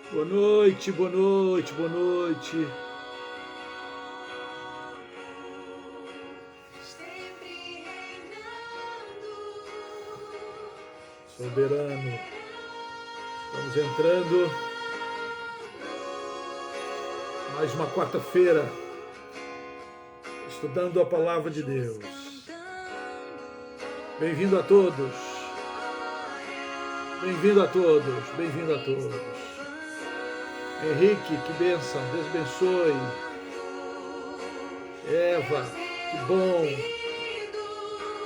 Boa noite, boa noite, boa noite. Soberano, estamos entrando mais uma quarta-feira, estudando a palavra de Deus. Bem-vindo a todos, bem-vindo a todos, bem-vindo a todos. Henrique, que bênção, Deus abençoe. Eva, que bom.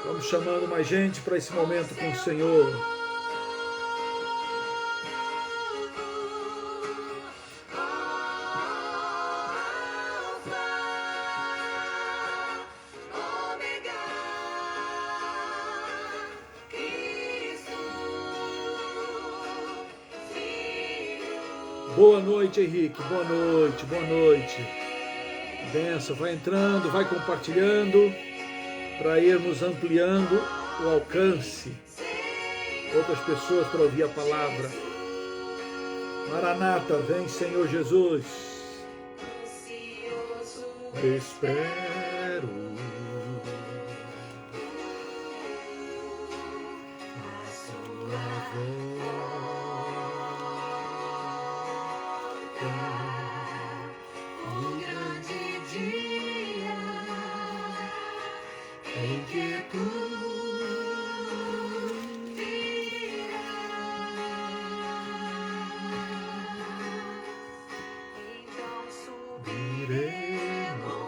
Vamos chamando mais gente para esse momento com o Senhor. Boa noite, Henrique. Boa noite, boa noite. Benção, vai entrando, vai compartilhando para irmos ampliando o alcance. Outras pessoas para ouvir a palavra. Maranata, vem, Senhor Jesus. Espero.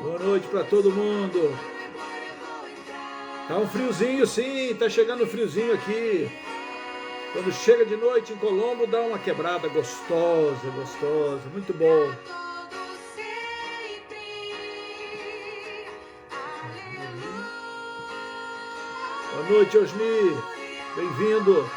Boa noite para todo mundo. Tá um friozinho, sim, tá chegando um friozinho aqui. Quando chega de noite em Colombo, dá uma quebrada gostosa, gostosa, muito bom. Boa noite, Osni, bem-vindo.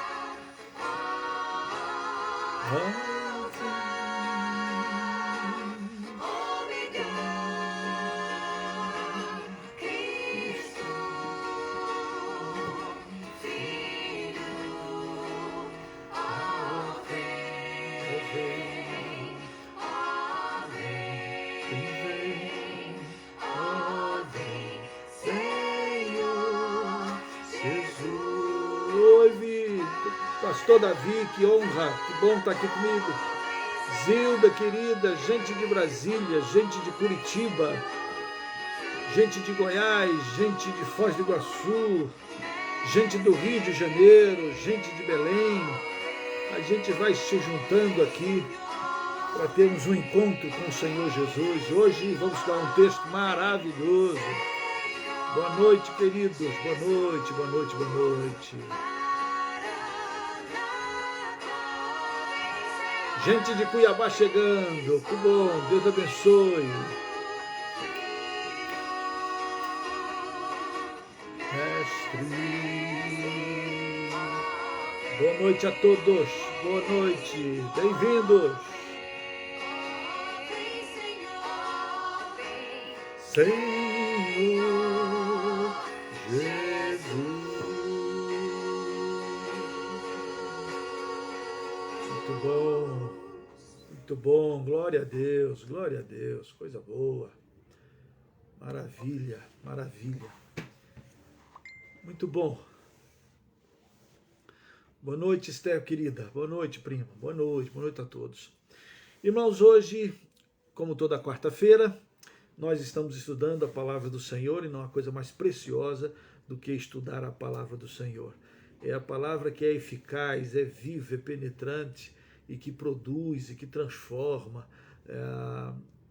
Pastor Davi, que honra, que bom estar aqui comigo. Zilda, querida, gente de Brasília, gente de Curitiba, gente de Goiás, gente de Foz do Iguaçu, gente do Rio de Janeiro, gente de Belém. A gente vai se juntando aqui para termos um encontro com o Senhor Jesus. Hoje vamos dar um texto maravilhoso. Boa noite, queridos. Boa noite, boa noite, boa noite. Gente de Cuiabá chegando, que bom, Deus abençoe. Mestre, boa noite a todos, boa noite, bem-vindos. Senhor Jesus. Muito bom, glória a Deus, coisa boa, maravilha, maravilha, muito bom. Boa noite, Esther, querida, boa noite, prima, boa noite a todos. Irmãos, hoje, como toda quarta-feira, nós estamos estudando a palavra do Senhor e não há coisa mais preciosa do que estudar a palavra do Senhor. É a palavra que é eficaz, é viva, é penetrante, e que produz e que transforma,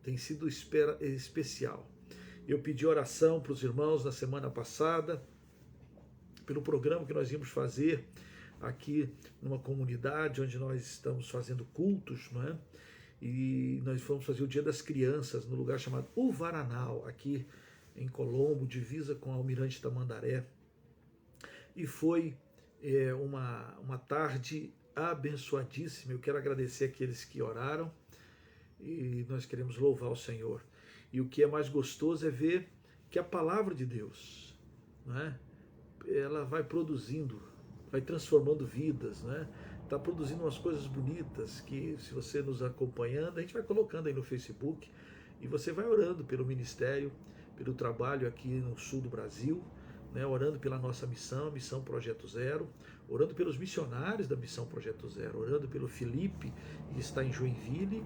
tem sido especial. Eu pedi oração para os irmãos na semana passada, pelo programa que nós íamos fazer aqui numa comunidade onde nós estamos fazendo cultos, não é? E nós fomos fazer o Dia das Crianças no lugar chamado Uvaranal, aqui em Colombo, divisa com a Almirante Tamandaré. E foi uma tarde abençoadíssima. Eu quero agradecer aqueles que oraram e nós queremos louvar o Senhor. E o que é mais gostoso é ver que a palavra de Deus, né, ela vai produzindo, vai transformando vidas, né? está produzindo umas coisas bonitas que, se você nos acompanhando, a gente vai colocando aí no Facebook e você vai orando pelo ministério, pelo trabalho aqui no sul do Brasil, né, orando pela nossa missão, Missão Projeto Zero, orando pelos missionários da Missão Projeto Zero, orando pelo Felipe, que está em Joinville,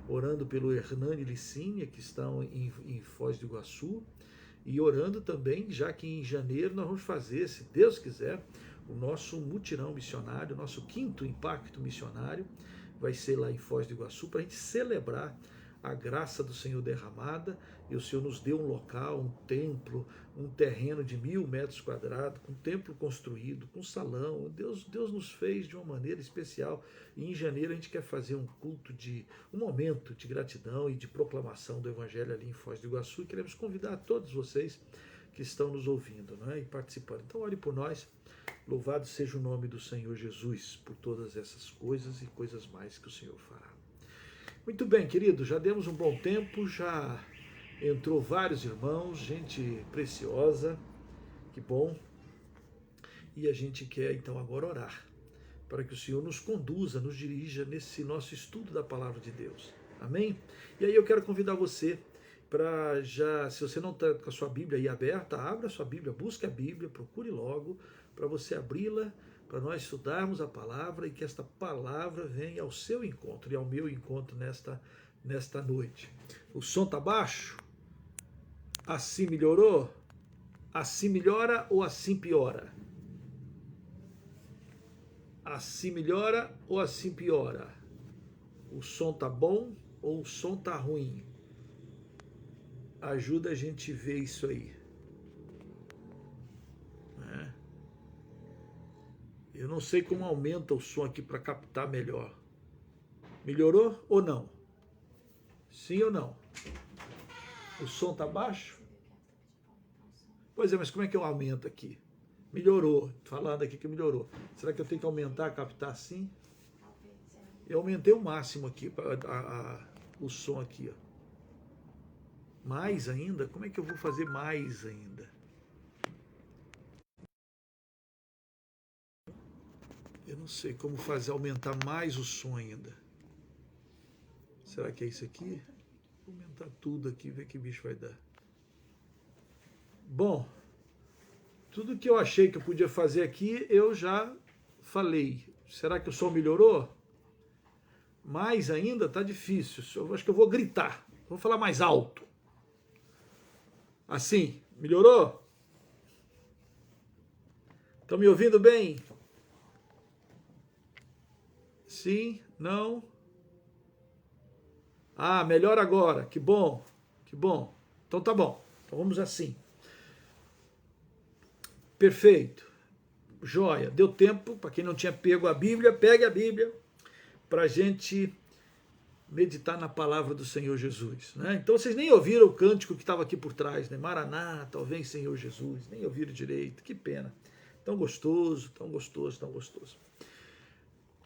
orando pelo Hernani Licínia, que estão em Foz do Iguaçu, e orando também, já que em janeiro nós vamos fazer, se Deus quiser, o nosso mutirão missionário, o nosso 5º impacto missionário, vai ser lá em Foz do Iguaçu, para a gente celebrar a graça do Senhor derramada, e o Senhor nos deu um local, um templo, um terreno de 1.000 metros quadrados, com um templo construído, com salão. Deus nos fez de uma maneira especial, e em janeiro a gente quer fazer um culto um momento de gratidão e de proclamação do Evangelho ali em Foz do Iguaçu, e queremos convidar todos vocês que estão nos ouvindo, não é? E participando. Então ore por nós, louvado seja o nome do Senhor Jesus, por todas essas coisas e coisas mais que o Senhor fará. Muito bem, querido, já demos um bom tempo, já entrou vários irmãos, gente preciosa, que bom. E a gente quer então agora orar, para que o Senhor nos conduza, nos dirija nesse nosso estudo da Palavra de Deus. Amém? E aí eu quero convidar você para já, se você não está com a sua Bíblia aí aberta, abra a sua Bíblia, busque a Bíblia, procure logo, para você abri-la, para nós estudarmos a palavra e que esta palavra venha ao seu encontro e ao meu encontro nesta noite. O som está baixo? Assim melhorou? Assim melhora ou assim piora? Assim melhora ou assim piora? O som está bom ou o som está ruim? Ajuda a gente a ver isso aí. Eu não sei como aumenta o som aqui para captar melhor. Melhorou ou não? Sim ou não? O som está baixo? Pois é, mas como é que eu aumento aqui? Melhorou. Falando aqui que melhorou. Será que eu tenho que aumentar, captar assim? Eu aumentei o máximo aqui, o som aqui. Ó. Mais ainda? Como é que eu vou fazer mais ainda? Eu não sei como fazer aumentar mais o som ainda. Será que é isso aqui? Vou aumentar tudo aqui, ver que bicho vai dar. Bom, tudo que eu achei que eu podia fazer aqui, eu já falei. Será que o som melhorou? Mais ainda? Tá difícil. Eu acho que eu vou gritar. Vou falar mais alto. Assim, melhorou? Estão me ouvindo bem? Sim? Não? Ah, melhor agora. Que bom. Que bom. Então tá bom. Então vamos assim. Perfeito. Joia. Deu tempo, para quem não tinha pego a Bíblia, pegue a Bíblia para a gente meditar na palavra do Senhor Jesus. Né? Então vocês nem ouviram o cântico que estava aqui por trás, né? Maranata, vem Senhor Jesus. Nem ouviram direito. Que pena. Tão gostoso, tão gostoso, tão gostoso.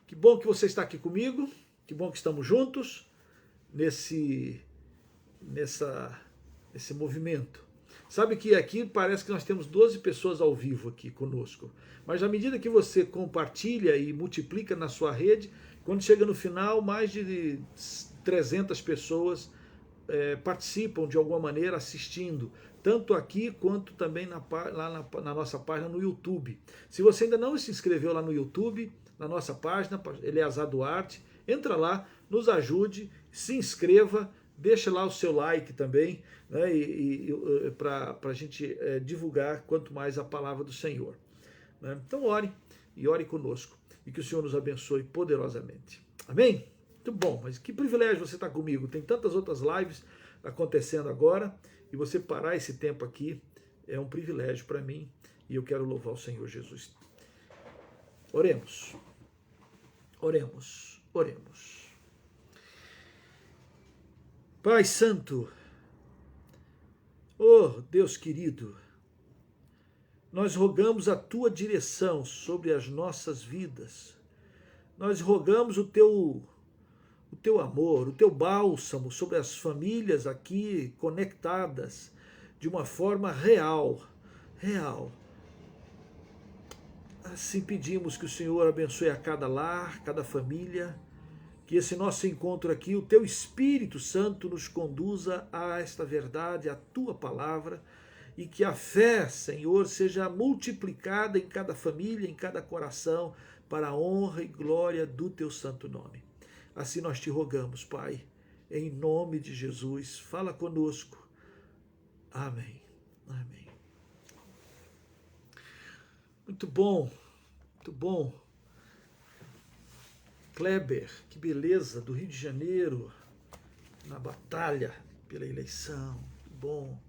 Que bom que você está aqui comigo, que bom que estamos juntos nesse movimento. Sabe que aqui parece que nós temos 12 pessoas ao vivo aqui conosco, mas à medida que você compartilha e multiplica na sua rede, quando chega no final, mais de 300 pessoas participam de alguma maneira assistindo, tanto aqui quanto também lá na nossa página no YouTube. Se você ainda não se inscreveu lá no YouTube, na nossa página, Eleazar Duarte, entra lá, nos ajude, se inscreva, deixa lá o seu like também, né, para a gente divulgar quanto mais a palavra do Senhor. Né? Então ore, e ore conosco, e que o Senhor nos abençoe poderosamente. Amém? Muito bom, mas que privilégio você estar comigo, tem tantas outras lives acontecendo agora, e você parar esse tempo aqui é um privilégio para mim, e eu quero louvar o Senhor Jesus. Oremos. Oremos, oremos. Pai Santo, oh Deus querido, nós rogamos a Tua direção sobre as nossas vidas. Nós rogamos o Teu amor, o Teu bálsamo sobre as famílias aqui conectadas de uma forma real. Assim pedimos que o Senhor abençoe a cada lar, cada família, que esse nosso encontro aqui, o Teu Espírito Santo nos conduza a esta verdade, a Tua palavra, e que a fé, Senhor, seja multiplicada em cada família, em cada coração, para a honra e glória do Teu santo nome. Assim nós te rogamos, Pai, em nome de Jesus, fala conosco. Amém. Amém. Muito bom, muito bom. Kleber, que beleza, do Rio de Janeiro, na batalha pela eleição. Muito bom.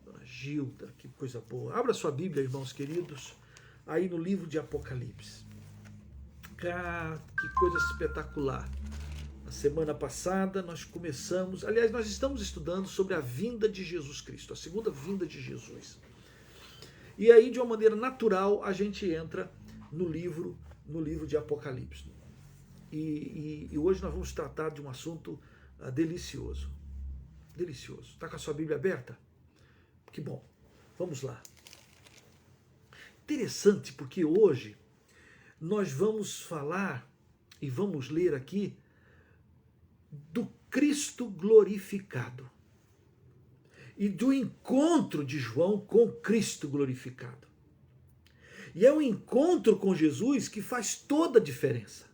Dona Gilda, que coisa boa. Abra sua Bíblia, irmãos queridos, aí no livro de Apocalipse. Ah, que coisa espetacular. Na semana passada nós começamos, aliás, nós estamos estudando sobre a vinda de Jesus Cristo, a segunda vinda de Jesus. E aí, de uma maneira natural, a gente entra no livro de Apocalipse. E hoje nós vamos tratar de um assunto delicioso. Delicioso. Está com a sua Bíblia aberta? Que bom. Vamos lá. Interessante, porque hoje nós vamos falar e vamos ler aqui do Cristo glorificado e do encontro de João com Cristo glorificado. E é um encontro com Jesus que faz toda a diferença.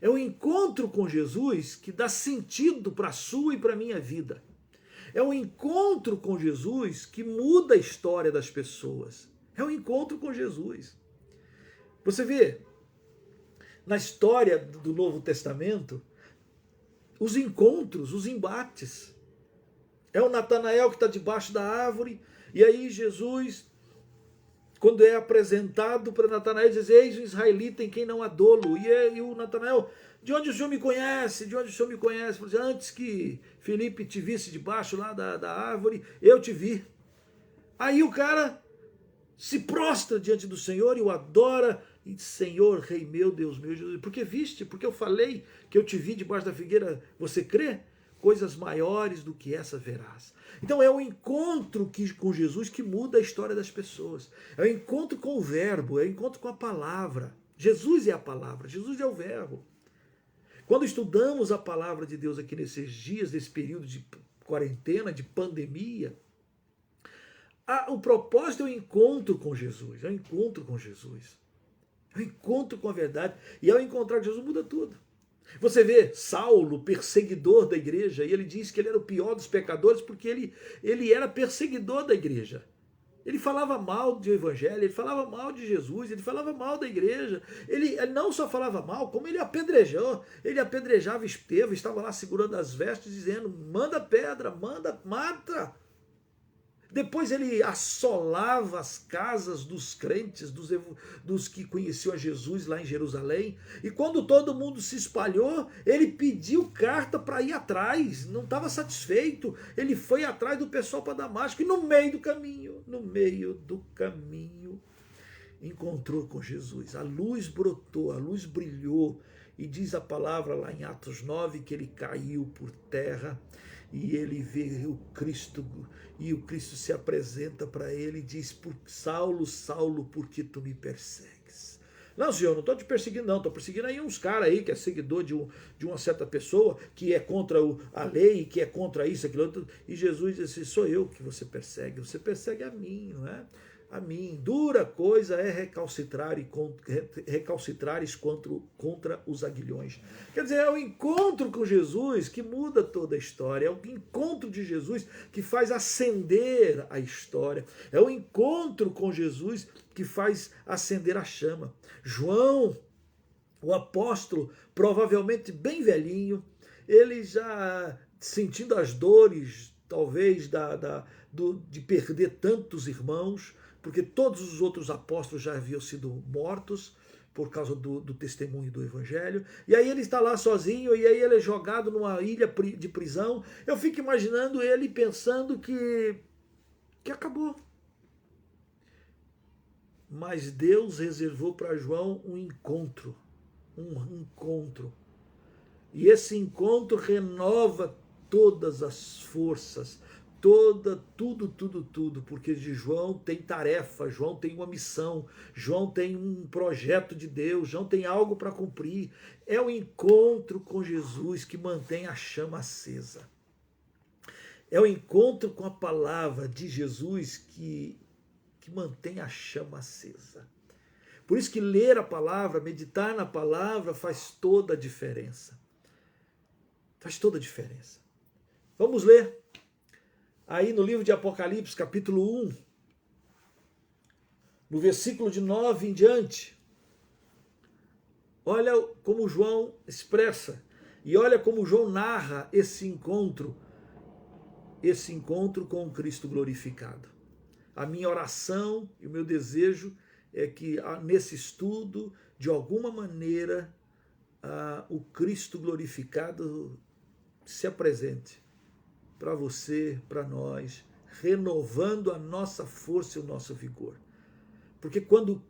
É um encontro com Jesus que dá sentido para a sua e para a minha vida. É um encontro com Jesus que muda a história das pessoas. É um encontro com Jesus. Você vê, na história do Novo Testamento, os encontros, os embates. É o Natanael que está debaixo da árvore, e aí Jesus, quando é apresentado para Natanael, diz: eis o israelita em quem não há dolo. E o Natanael: de onde o senhor me conhece? De onde o senhor me conhece? Antes que Felipe te visse debaixo lá da árvore, eu te vi. Aí o cara se prostra diante do Senhor e o adora, e diz: Senhor, Rei meu, Deus meu, Jesus, porque viste, porque eu falei que eu te vi debaixo da figueira, você crê? Coisas maiores do que essa verás. Então é um encontro com Jesus que muda a história das pessoas. É um encontro com o verbo, é um encontro com a palavra. Jesus é a palavra, Jesus é o verbo. Quando estudamos a palavra de Deus aqui nesses dias, nesse período de quarentena, de pandemia, o propósito é o encontro com Jesus, é o encontro com Jesus. É o encontro com a verdade. E ao encontrar Jesus muda tudo. Você vê Saulo, perseguidor da igreja, e ele diz que ele era o pior dos pecadores porque ele era perseguidor da igreja. Ele falava mal do evangelho, ele falava mal de Jesus, ele falava mal da igreja. Ele não só falava mal, como ele apedrejou. Ele apedrejava Estevão, estava lá segurando as vestes, dizendo: manda pedra, mata. Depois ele assolava as casas dos crentes, dos que conheciam a Jesus lá em Jerusalém. E quando todo mundo se espalhou, ele pediu carta para ir atrás. Não estava satisfeito. Ele foi atrás do pessoal para Damasco. E no meio do caminho, encontrou com Jesus. A luz brotou, a luz brilhou. E diz a palavra lá em Atos 9 que ele caiu por terra. E ele vê o Cristo, e o Cristo se apresenta para ele e diz: Saulo, Saulo, por que tu me persegues? Não, Senhor, não estou te perseguindo, não. Estou perseguindo aí uns caras aí que é seguidor de uma certa pessoa, que é contra a lei, que é contra isso, aquilo outro. E Jesus disse: sou eu que você persegue a mim, não é? A mim. Dura coisa é recalcitrares contra os aguilhões. Quer dizer, é o encontro com Jesus que muda toda a história. É o encontro de Jesus que faz acender a história. É o encontro com Jesus que faz acender a chama. João, o apóstolo, provavelmente bem velhinho, ele já sentindo as dores, talvez, de perder tantos irmãos, porque todos os outros apóstolos já haviam sido mortos por causa do testemunho do evangelho. E aí ele está lá sozinho, e aí ele é jogado numa ilha de prisão. Eu fico imaginando ele pensando que acabou. Mas Deus reservou para João um encontro. E esse encontro renova todas as forças, tudo, porque de João tem tarefa, João tem uma missão, João tem um projeto de Deus, João tem algo para cumprir. É o encontro com Jesus que mantém a chama acesa. É o encontro com a palavra de Jesus que mantém a chama acesa. Por isso que ler a palavra, meditar na palavra faz toda a diferença. Faz toda a diferença. Vamos ler aí no livro de Apocalipse, capítulo 1, no versículo de 9 em diante. Olha como João expressa e olha como João narra esse encontro com o Cristo glorificado. A minha oração e o meu desejo é que nesse estudo, de alguma maneira, o Cristo glorificado se apresente para você, para nós, renovando a nossa força e o nosso vigor. Porque quando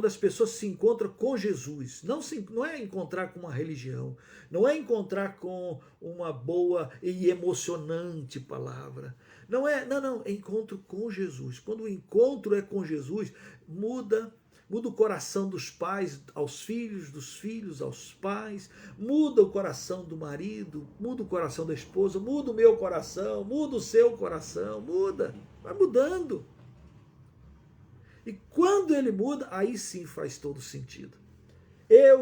as pessoas se encontram com Jesus, não é encontrar com uma religião, não é encontrar com uma boa e emocionante palavra, não, é encontro com Jesus. Quando o encontro é com Jesus, muda o coração dos pais aos filhos, dos filhos aos pais, muda o coração do marido, muda o coração da esposa, muda o meu coração, muda o seu coração, vai mudando. E quando ele muda, aí sim faz todo sentido.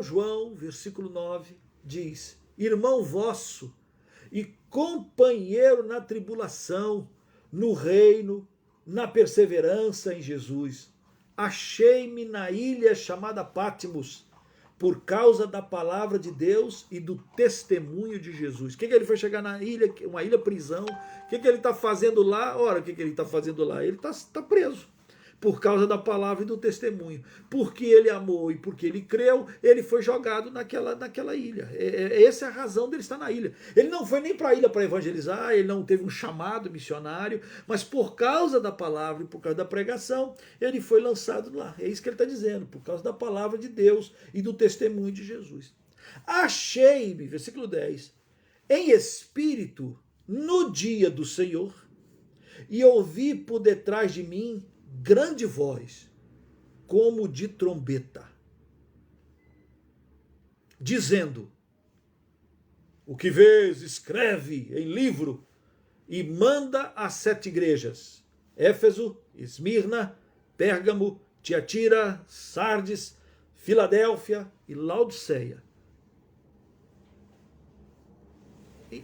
João, versículo 9, diz: irmão vosso e companheiro na tribulação, no reino, na perseverança em Jesus, achei-me na ilha chamada Patmos, por causa da palavra de Deus e do testemunho de Jesus. O que ele foi chegar na ilha, uma ilha prisão? O que ele está fazendo lá? Ora, o que ele está fazendo lá? Ele está preso. Por causa da palavra e do testemunho. Porque ele amou e porque ele creu, ele foi jogado naquela ilha. Essa é a razão dele estar na ilha. Ele não foi nem para a ilha para evangelizar, ele não teve um chamado missionário, mas por causa da palavra e por causa da pregação, ele foi lançado lá. É isso que ele está dizendo, por causa da palavra de Deus e do testemunho de Jesus. Achei-me, versículo 10, em espírito no dia do Senhor, e ouvi por detrás de mim grande voz, como de trombeta, dizendo: o que vês, escreve em livro e manda às 7 igrejas: Éfeso, Esmirna, Pérgamo, Tiatira, Sardes, Filadélfia e Laodiceia.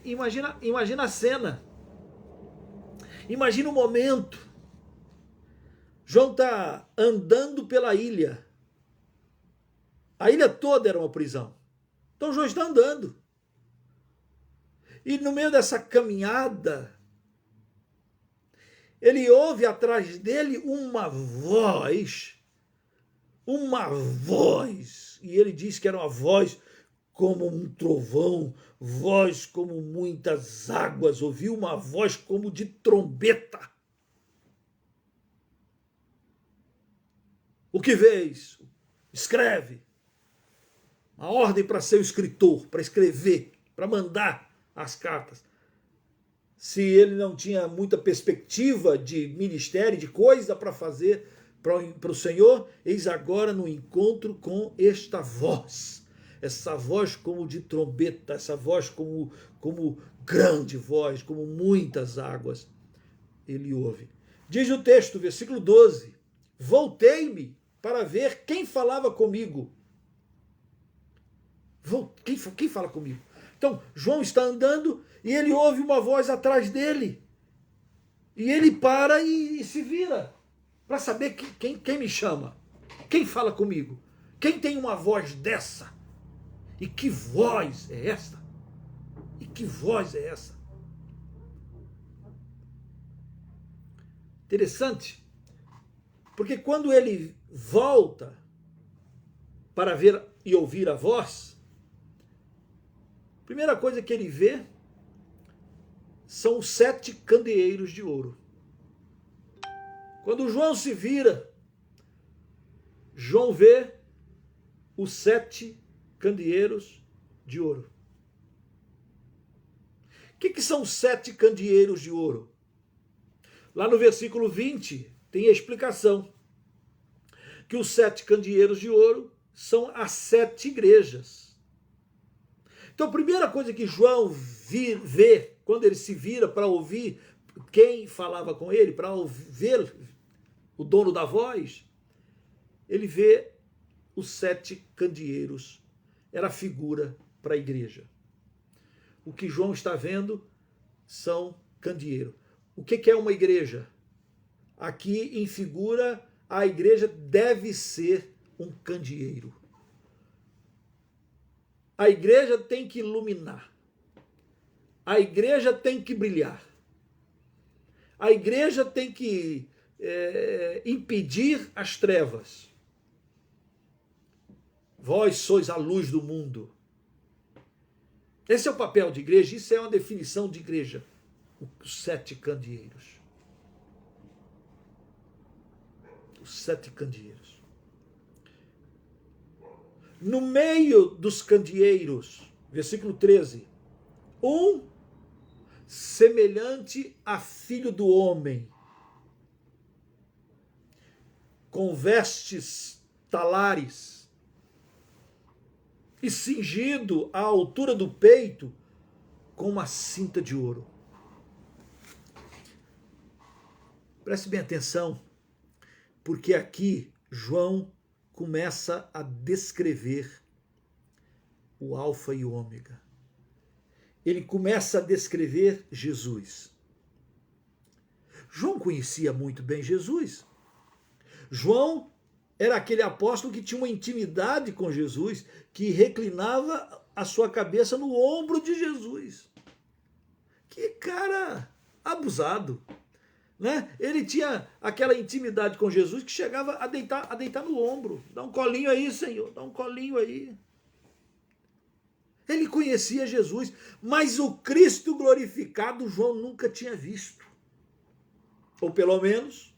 Imagina a cena. Imagina o momento. João está andando pela ilha. A ilha toda era uma prisão. Então João está andando. E no meio dessa caminhada, ele ouve atrás dele uma voz. E ele diz que era uma voz como um trovão, voz como muitas águas. Ouviu uma voz como de trombeta. O que vês? Escreve. Uma ordem para ser o escritor, para escrever, para mandar as cartas. Se ele não tinha muita perspectiva de ministério, de coisa para fazer para o Senhor, eis agora no encontro com esta voz. Essa voz como de trombeta, essa voz como grande voz, como muitas águas. Ele ouve. Diz o texto, versículo 12: voltei-me para ver quem falava comigo. Quem fala comigo? Então, João está andando e ele ouve uma voz atrás dele. E ele para e se vira para saber quem me chama. Quem fala comigo? Quem tem uma voz dessa? E que voz é essa? E que voz é essa? Interessante. Porque quando ele volta para ver e ouvir a voz, a primeira coisa que ele vê são os 7 candeeiros de ouro. Quando João se vira, João vê os 7 candeeiros de ouro. O que são 7 candeeiros de ouro? Lá no versículo 20 tem a explicação que os 7 candeeiros de ouro são as 7 igrejas. Então, a primeira coisa que João vê, quando ele se vira para ouvir quem falava com ele, para ver o dono da voz, ele vê os 7 candeeiros. Era a figura para a igreja. O que João está vendo são candeeiros. O que é uma igreja? Aqui em figura, a igreja deve ser um candeeiro. A igreja tem que iluminar. A igreja tem que brilhar. A igreja tem que impedir as trevas. Vós sois a luz do mundo. Esse é o papel de igreja, isso é uma definição de igreja. Os 7 candeeiros. Os 7 candeeiros. No meio dos candeeiros, versículo 13, um semelhante a filho do homem, com vestes talares e cingido à altura do peito com uma cinta de ouro. Preste bem atenção, porque aqui João começa a descrever o alfa e o ômega. Ele começa a descrever Jesus. João conhecia muito bem Jesus. João era aquele apóstolo que tinha uma intimidade com Jesus, que reclinava a sua cabeça no ombro de Jesus. Que cara abusado, né? Ele tinha aquela intimidade com Jesus que chegava a deitar no ombro. Dá um colinho aí, Senhor, dá um colinho aí. Ele conhecia Jesus, mas o Cristo glorificado João nunca tinha visto. Ou pelo menos,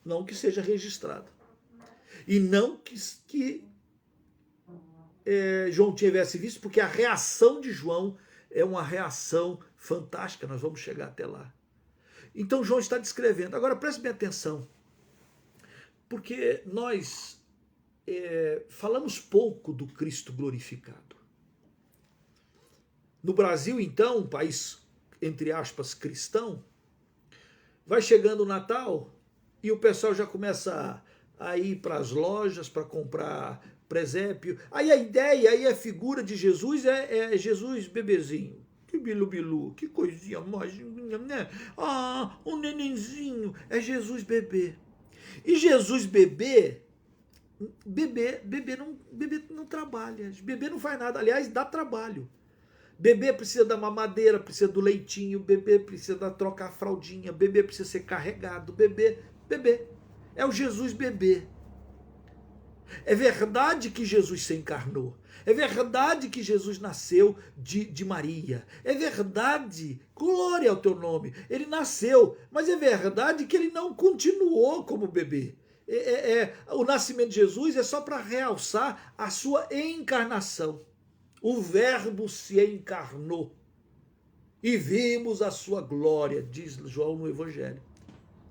não que seja registrado. E não que João tivesse visto, porque a reação de João é uma reação fantástica, nós vamos chegar até lá. Então João está descrevendo. Agora preste bem atenção, porque nós falamos pouco do Cristo glorificado. No Brasil, então, um país, entre aspas, cristão, vai chegando o Natal e o pessoal já começa a ir para as lojas para comprar presépio. Aí a ideia, aí a figura de Jesus é Jesus bebezinho. Que bilu-bilu, que coisinha mais, né? Ah, um nenenzinho, é Jesus bebê. E Jesus bebê não trabalha, bebê não faz nada, aliás, dá trabalho. Bebê precisa da mamadeira, precisa do leitinho, bebê precisa trocar a fraldinha, bebê precisa ser carregado, bebê. É o Jesus bebê. É verdade que Jesus se encarnou. É verdade que Jesus nasceu de Maria. É verdade, glória ao teu nome. Ele nasceu, mas é verdade que ele não continuou como bebê. O nascimento de Jesus é só para realçar a sua encarnação. O Verbo se encarnou e vimos a sua glória, diz João no Evangelho.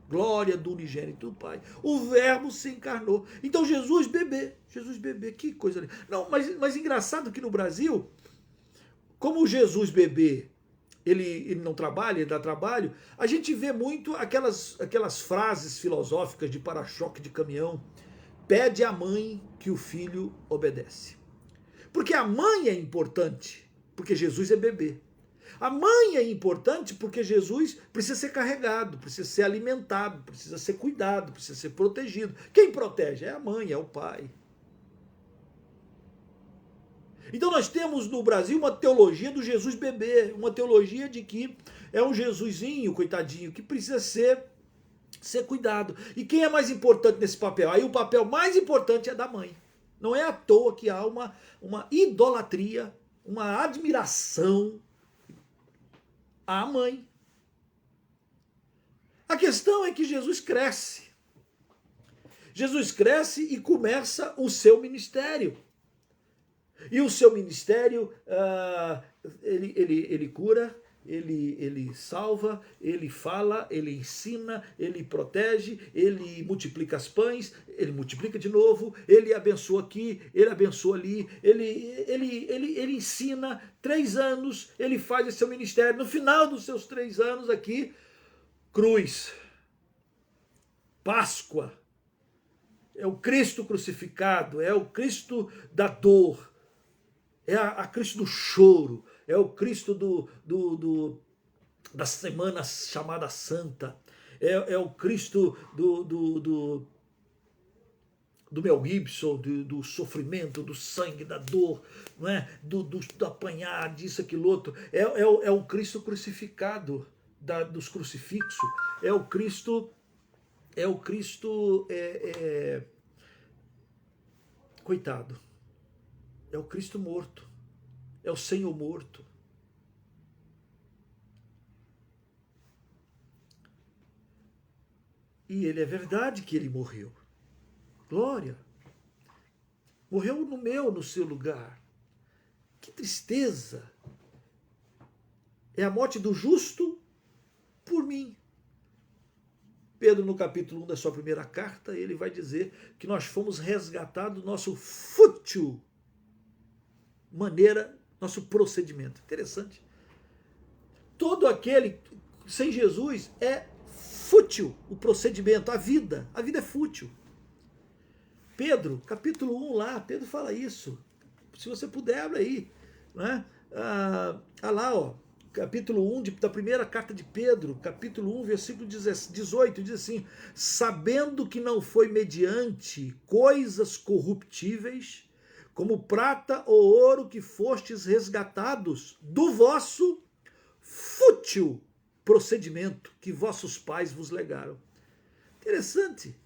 Glória do unigênito do Pai. O Verbo se encarnou. Então Jesus bebê, que coisa linda. Não, mas engraçado que no Brasil, como o Jesus bebê, ele não trabalha, ele dá trabalho, a gente vê muito aquelas frases filosóficas de para-choque de caminhão. Pede à mãe que o filho obedece. Porque a mãe é importante, porque Jesus é bebê. A mãe é importante porque Jesus precisa ser carregado, precisa ser alimentado, precisa ser cuidado, precisa ser protegido. Quem protege? É a mãe, é o pai. Então nós temos no Brasil uma teologia do Jesus bebê, uma teologia de que é um Jesusinho, coitadinho, que precisa ser cuidado. E quem é mais importante nesse papel? Aí o papel mais importante é da mãe. Não é à toa que há uma idolatria, uma admiração à mãe. A questão é que Jesus cresce. Jesus cresce e começa o seu ministério. E o seu ministério, ele cura, ele salva, ele fala, ele ensina, ele protege, ele multiplica as pães, ele multiplica de novo, ele abençoa aqui, ele abençoa ali, ele ensina. 3 anos ele faz esse seu ministério. No final dos seus 3 anos aqui, cruz, Páscoa, é o Cristo crucificado, é o Cristo da dor, é a Cristo do choro, é o Cristo da semana chamada Santa, é o Cristo do Mel Gibson, do sofrimento, do sangue, da dor, não é? do apanhar, disso, aquilo outro. É o Cristo crucificado, dos crucifixos, é o Cristo. Coitado, é o Cristo morto, é o Senhor morto. E ele é verdade que ele morreu. Glória. Morreu no seu lugar. Que tristeza. É a morte do justo por mim. Pedro, no capítulo 1 da sua primeira carta, ele vai dizer que nós fomos resgatados do nosso fútil maneira, nosso procedimento. Interessante. Todo aquele sem Jesus é fútil o procedimento, a vida é fútil. Pedro, capítulo 1 lá, Pedro fala isso. Se você puder, abre aí. Né? Lá, ó. Capítulo 1 da primeira carta de Pedro, capítulo 1, versículo 18, diz assim: sabendo que não foi mediante coisas corruptíveis, como prata ou ouro, que fostes resgatados do vosso fútil procedimento que vossos pais vos legaram. Interessante.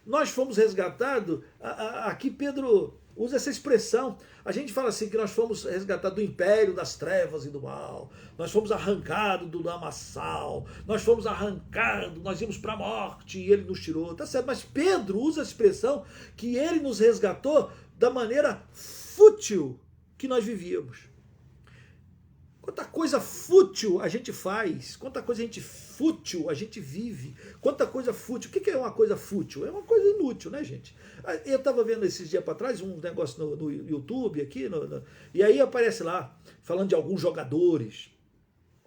Nós fomos resgatados, aqui Pedro usa essa expressão. A gente fala assim que nós fomos resgatados do império das trevas e do mal. Nós fomos arrancados do lamaçal. Nós fomos arrancados, nós íamos para a morte e ele nos tirou. Tá certo, mas Pedro usa a expressão que ele nos resgatou da maneira fútil que nós vivíamos. Quanta coisa fútil a gente faz, quanta coisa fútil a gente vive, quanta coisa fútil. O que é uma coisa fútil? É uma coisa inútil, né, gente? Eu estava vendo esses dias para trás um negócio no YouTube aqui, e aí aparece lá, falando de alguns jogadores.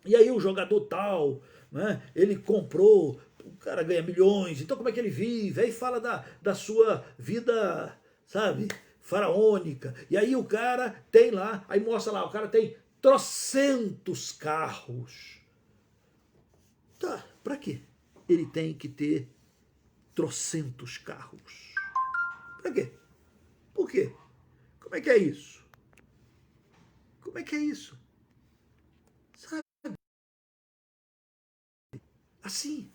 E aí o jogador tal, né, ele comprou, o cara ganha milhões, então como é que ele vive? Aí fala da sua vida, sabe, faraônica. E aí o cara tem lá, aí mostra lá, o cara tem trocentos carros. Tá, para quê? Ele tem que ter trocentos carros. Para quê? Por quê? Como é que é isso? Como é que é isso? Sabe? Assim.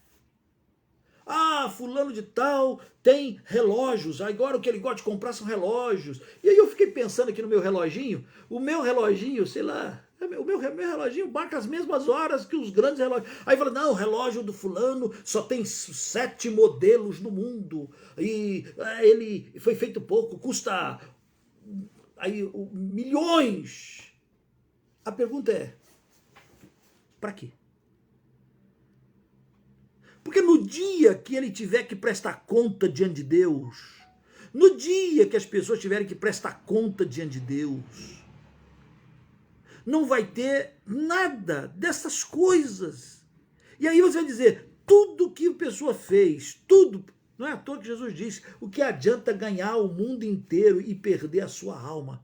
Fulano de tal tem relógios, agora o que ele gosta de comprar são relógios. E aí eu fiquei pensando aqui no meu reloginho, o meu reloginho, sei lá, o meu reloginho marca as mesmas horas que os grandes relógios. Aí fala, não, o relógio do fulano só tem 7 modelos no mundo, e ele foi feito pouco, custa milhões. A pergunta é, para quê? Porque no dia que ele tiver que prestar conta diante de Deus, no dia que as pessoas tiverem que prestar conta diante de Deus, não vai ter nada dessas coisas. E aí você vai dizer, tudo que a pessoa fez, tudo, não é à toa que Jesus disse, o que adianta ganhar o mundo inteiro e perder a sua alma?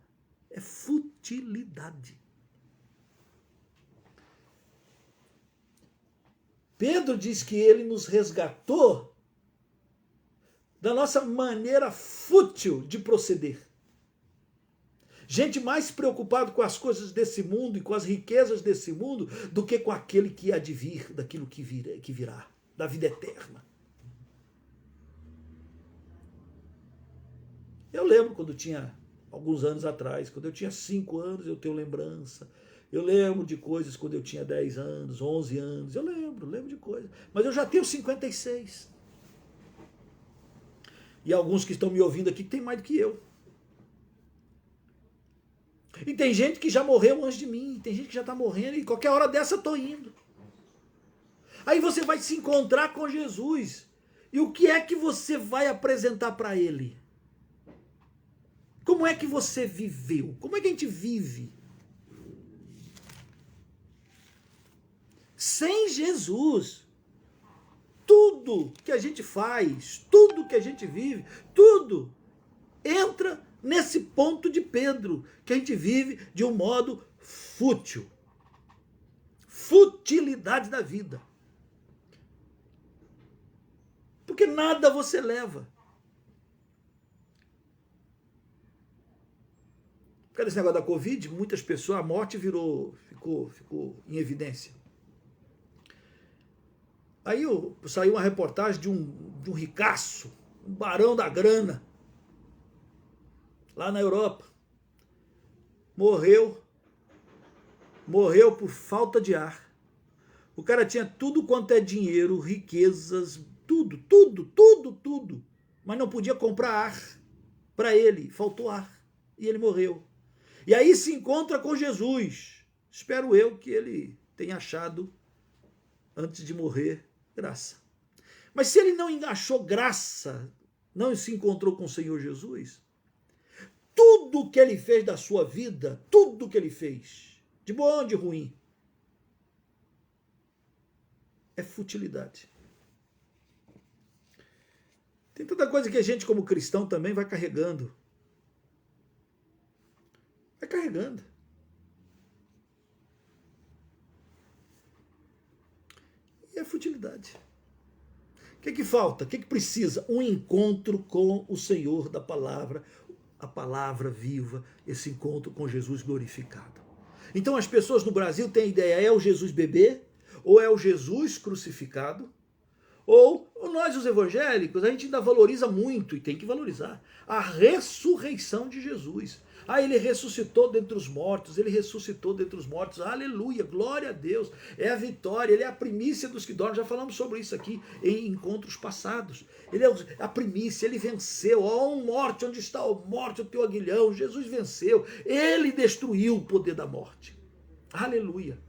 É futilidade. Pedro diz que ele nos resgatou da nossa maneira fútil de proceder. Gente mais preocupada com as coisas desse mundo e com as riquezas desse mundo do que com aquele que há de vir, daquilo que virá, da vida eterna. Eu lembro quando tinha alguns anos atrás, quando eu tinha 5 anos, eu tenho lembrança. Eu lembro de coisas quando eu tinha 10 anos, 11 anos, eu lembro de coisas. Mas eu já tenho 56. E alguns que estão me ouvindo aqui que tem mais do que eu. E tem gente que já morreu antes de mim, tem gente que já está morrendo, e qualquer hora dessa eu estou indo. Aí você vai se encontrar com Jesus. E o que é que você vai apresentar para ele? Como é que você viveu? Como é que a gente vive? Sem Jesus, tudo que a gente faz, tudo que a gente vive, tudo entra nesse ponto de Pedro, que a gente vive de um modo fútil. Futilidade da vida. Porque nada você leva. Por causa desse negócio da Covid, muitas pessoas, a morte ficou em evidência. Aí saiu uma reportagem de um ricaço, um barão da grana, lá na Europa. Morreu por falta de ar. O cara tinha tudo quanto é dinheiro, riquezas, tudo, mas não podia comprar ar para ele, faltou ar, e ele morreu. E aí se encontra com Jesus. Espero eu que ele tenha achado, antes de morrer, graça. Mas se ele não achou graça, não se encontrou com o Senhor Jesus, tudo que ele fez da sua vida, tudo que ele fez, de bom ou de ruim, é futilidade. Tem tanta coisa que a gente, como cristão, também vai carregando. Vai carregando. E é futilidade. O que falta? O que precisa? Um encontro com o Senhor da palavra, a palavra viva, esse encontro com Jesus glorificado. Então as pessoas no Brasil têm ideia, é o Jesus bebê, ou é o Jesus crucificado, ou nós os evangélicos, a gente ainda valoriza muito, e tem que valorizar, a ressurreição de Jesus. Ele ressuscitou dentre os mortos, ele ressuscitou dentre os mortos, aleluia, glória a Deus, é a vitória, ele é a primícia dos que dormem, já falamos sobre isso aqui em encontros passados, ele é a primícia, ele venceu, ó morte, onde está a morte, o teu aguilhão, Jesus venceu, ele destruiu o poder da morte, aleluia.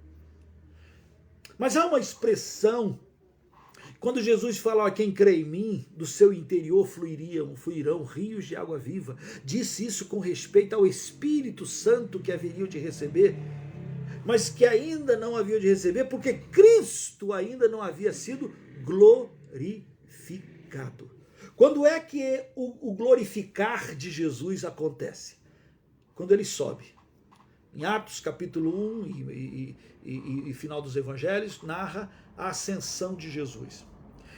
Mas há uma expressão, quando Jesus fala, quem crê em mim, do seu interior fluirão rios de água viva, disse isso com respeito ao Espírito Santo que haveriam de receber, mas que ainda não haviam de receber, porque Cristo ainda não havia sido glorificado. Quando é que o glorificar de Jesus acontece? Quando ele sobe. Em Atos capítulo 1 e final dos evangelhos, narra a ascensão de Jesus.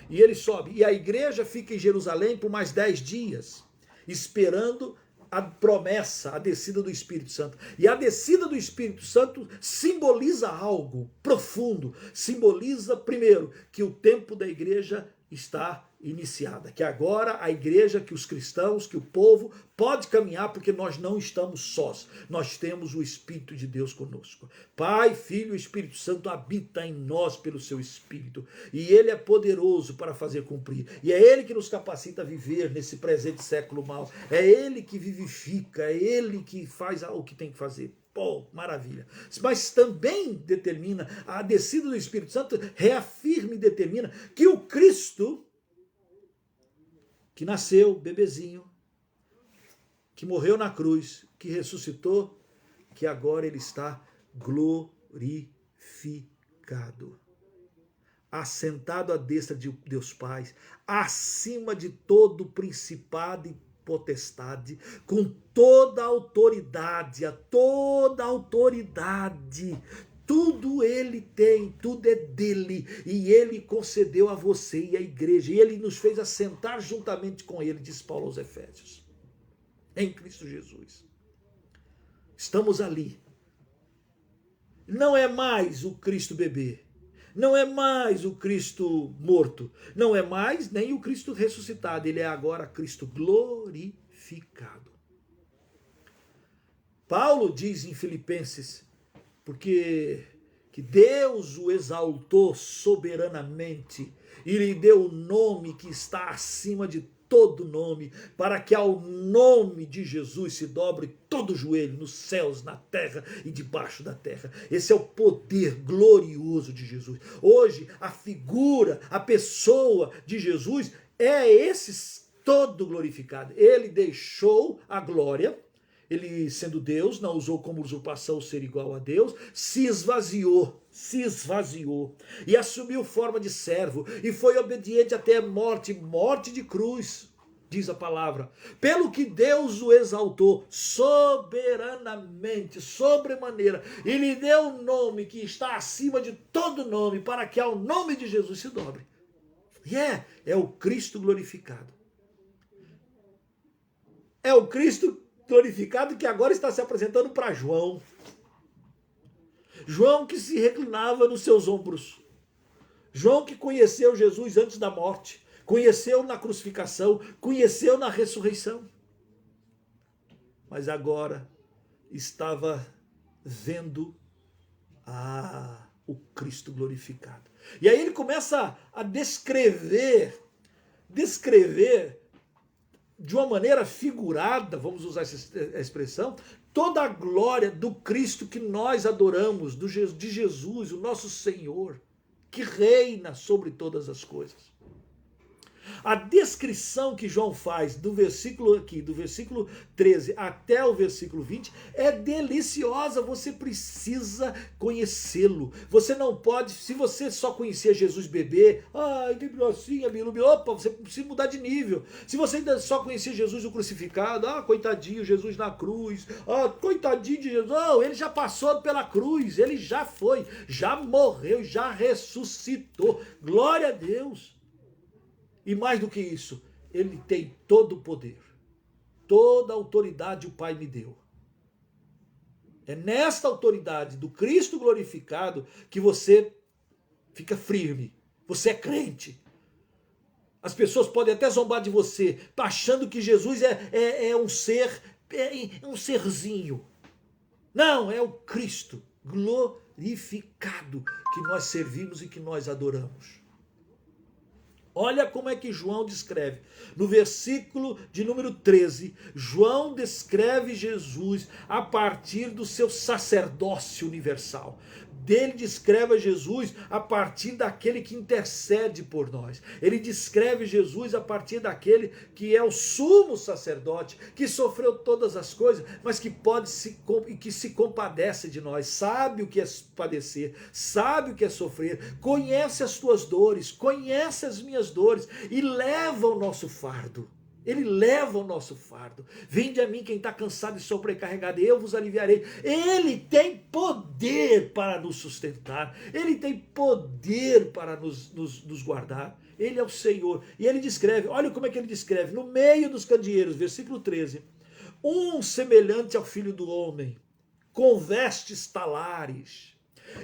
E ele sobe. E a igreja fica em Jerusalém por mais 10 dias, esperando a promessa, a descida do Espírito Santo. E a descida do Espírito Santo simboliza algo profundo. Simboliza, primeiro, que o tempo da igreja está iniciada, que agora a igreja, que os cristãos, que o povo pode caminhar, porque nós não estamos sós, nós temos o Espírito de Deus conosco. Pai, Filho e Espírito Santo habita em nós pelo seu Espírito, e ele é poderoso para fazer cumprir, e é ele que nos capacita a viver nesse presente século mal, é ele que vivifica, é ele que faz o que tem que fazer. Pô, maravilha. Mas também determina, a descida do Espírito Santo reafirma e determina que o Cristo, que nasceu bebezinho, que morreu na cruz, que ressuscitou, que agora ele está glorificado, assentado à destra de Deus Pai, acima de todo principado e potestade, com toda a autoridade, tudo ele tem, tudo é dele, e ele concedeu a você e a igreja, e ele nos fez assentar juntamente com ele, diz Paulo aos Efésios, em Cristo Jesus. Estamos ali. Não é mais o Cristo bebê, não é mais o Cristo morto, não é mais nem o Cristo ressuscitado, ele é agora Cristo glorificado. Paulo diz em Filipenses, porque que Deus o exaltou soberanamente e lhe deu o nome que está acima de todo nome, para que ao nome de Jesus se dobre todo joelho nos céus, na terra e debaixo da terra. Esse é o poder glorioso de Jesus. Hoje, a figura, a pessoa de Jesus é esse todo glorificado. Ele deixou a glória, ele sendo Deus, não usou como usurpação ser igual a Deus, se esvaziou e assumiu forma de servo e foi obediente até a morte de cruz, diz a palavra. Pelo que Deus o exaltou soberanamente, sobremaneira, e lhe deu um nome que está acima de todo nome, para que ao nome de Jesus se dobre. E é o Cristo glorificado. É o Cristo glorificado que agora está se apresentando para João. João que se reclinava nos seus ombros. João que conheceu Jesus antes da morte, conheceu na crucificação, conheceu na ressurreição. Mas agora estava vendo o Cristo glorificado. E aí ele começa a descrever de uma maneira figurada, vamos usar essa expressão, toda a glória do Cristo que nós adoramos, de Jesus, o nosso Senhor, que reina sobre todas as coisas. A descrição que João faz do versículo 13 até o versículo 20 é deliciosa, você precisa conhecê-lo. Você não pode, se você só conhecia Jesus bebê, que gracinha, opa, você precisa mudar de nível. Se você ainda só conhecia Jesus o crucificado, coitadinho, Jesus na cruz, coitadinho de Jesus, não, ele já passou pela cruz, ele já foi, já morreu, já ressuscitou, glória a Deus. E mais do que isso, ele tem todo o poder, toda a autoridade o Pai me deu. É nesta autoridade do Cristo glorificado que você fica firme, você é crente. As pessoas podem até zombar de você, achando que Jesus é um serzinho. Não, é o Cristo glorificado que nós servimos e que nós adoramos. Olha como é que João descreve. No versículo de número 13, João descreve Jesus a partir do seu sacerdócio universal. Dele descreve Jesus a partir daquele que intercede por nós. Ele descreve Jesus a partir daquele que é o sumo sacerdote, que sofreu todas as coisas, mas que que se compadece de nós, sabe o que é padecer, sabe o que é sofrer, conhece as tuas dores, conhece as minhas dores e leva o nosso fardo. Ele leva o nosso fardo. Vinde a mim quem está cansado e sobrecarregado, eu vos aliviarei. Ele tem poder para nos sustentar. Ele tem poder para nos guardar. Ele é o Senhor. E ele descreve, olha como é que ele descreve. No meio dos candeeiros, versículo 13. Um semelhante ao Filho do Homem, com vestes talares,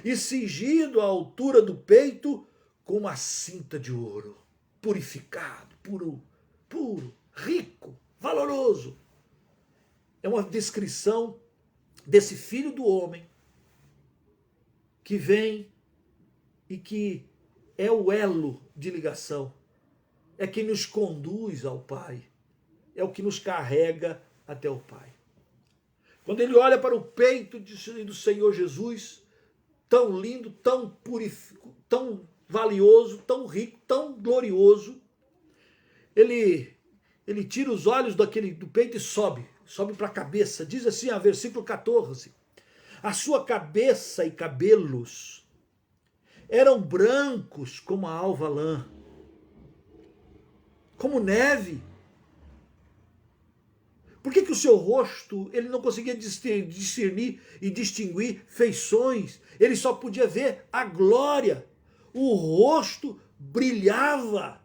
e cingido à altura do peito com uma cinta de ouro. Purificado, puro, rico, valoroso. É uma descrição desse Filho do Homem que vem e que é o elo de ligação, é quem nos conduz ao Pai, é o que nos carrega até o Pai. Quando ele olha para o peito do Senhor Jesus, tão lindo, tão purificado, tão valioso, tão rico, tão glorioso, ele tira os olhos do peito e sobe para a cabeça. Diz assim, versículo 14. A sua cabeça e cabelos eram brancos como a alva lã, como neve. Por que o seu rosto, ele não conseguia discernir e distinguir feições? Ele só podia ver a glória. O rosto brilhava.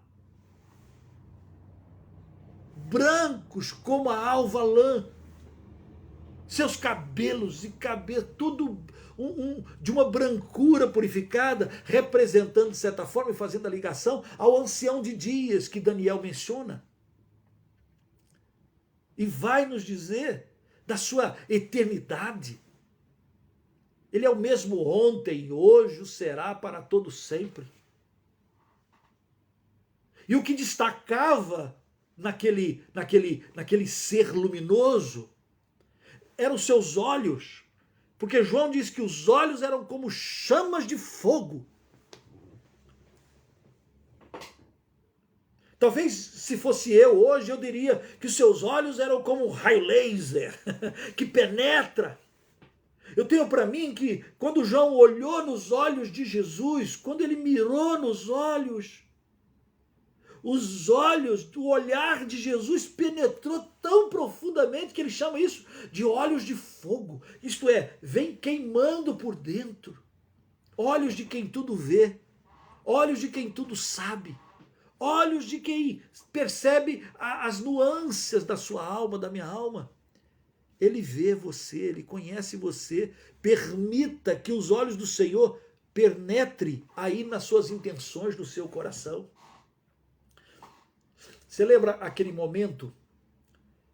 Brancos como a alva lã, seus cabelos tudo de uma brancura purificada, representando de certa forma e fazendo a ligação ao ancião de dias que Daniel menciona. E vai nos dizer da sua eternidade. Ele é o mesmo ontem, hoje, o será para todo sempre. E o que destacava naquele ser luminoso eram os seus olhos, porque João diz que os olhos eram como chamas de fogo. Talvez, se fosse eu hoje, eu diria que os seus olhos eram como um raio laser, que penetra. Eu tenho para mim que quando João olhou nos olhos de Jesus, quando ele mirou nos olhos, os olhos, o olhar de Jesus penetrou tão profundamente que ele chama isso de olhos de fogo. Isto é, vem queimando por dentro. Olhos de quem tudo vê, olhos de quem tudo sabe. Olhos de quem percebe as nuances da sua alma, da minha alma. Ele vê você, ele conhece você. Permita que os olhos do Senhor penetrem aí nas suas intenções, no seu coração. Você lembra aquele momento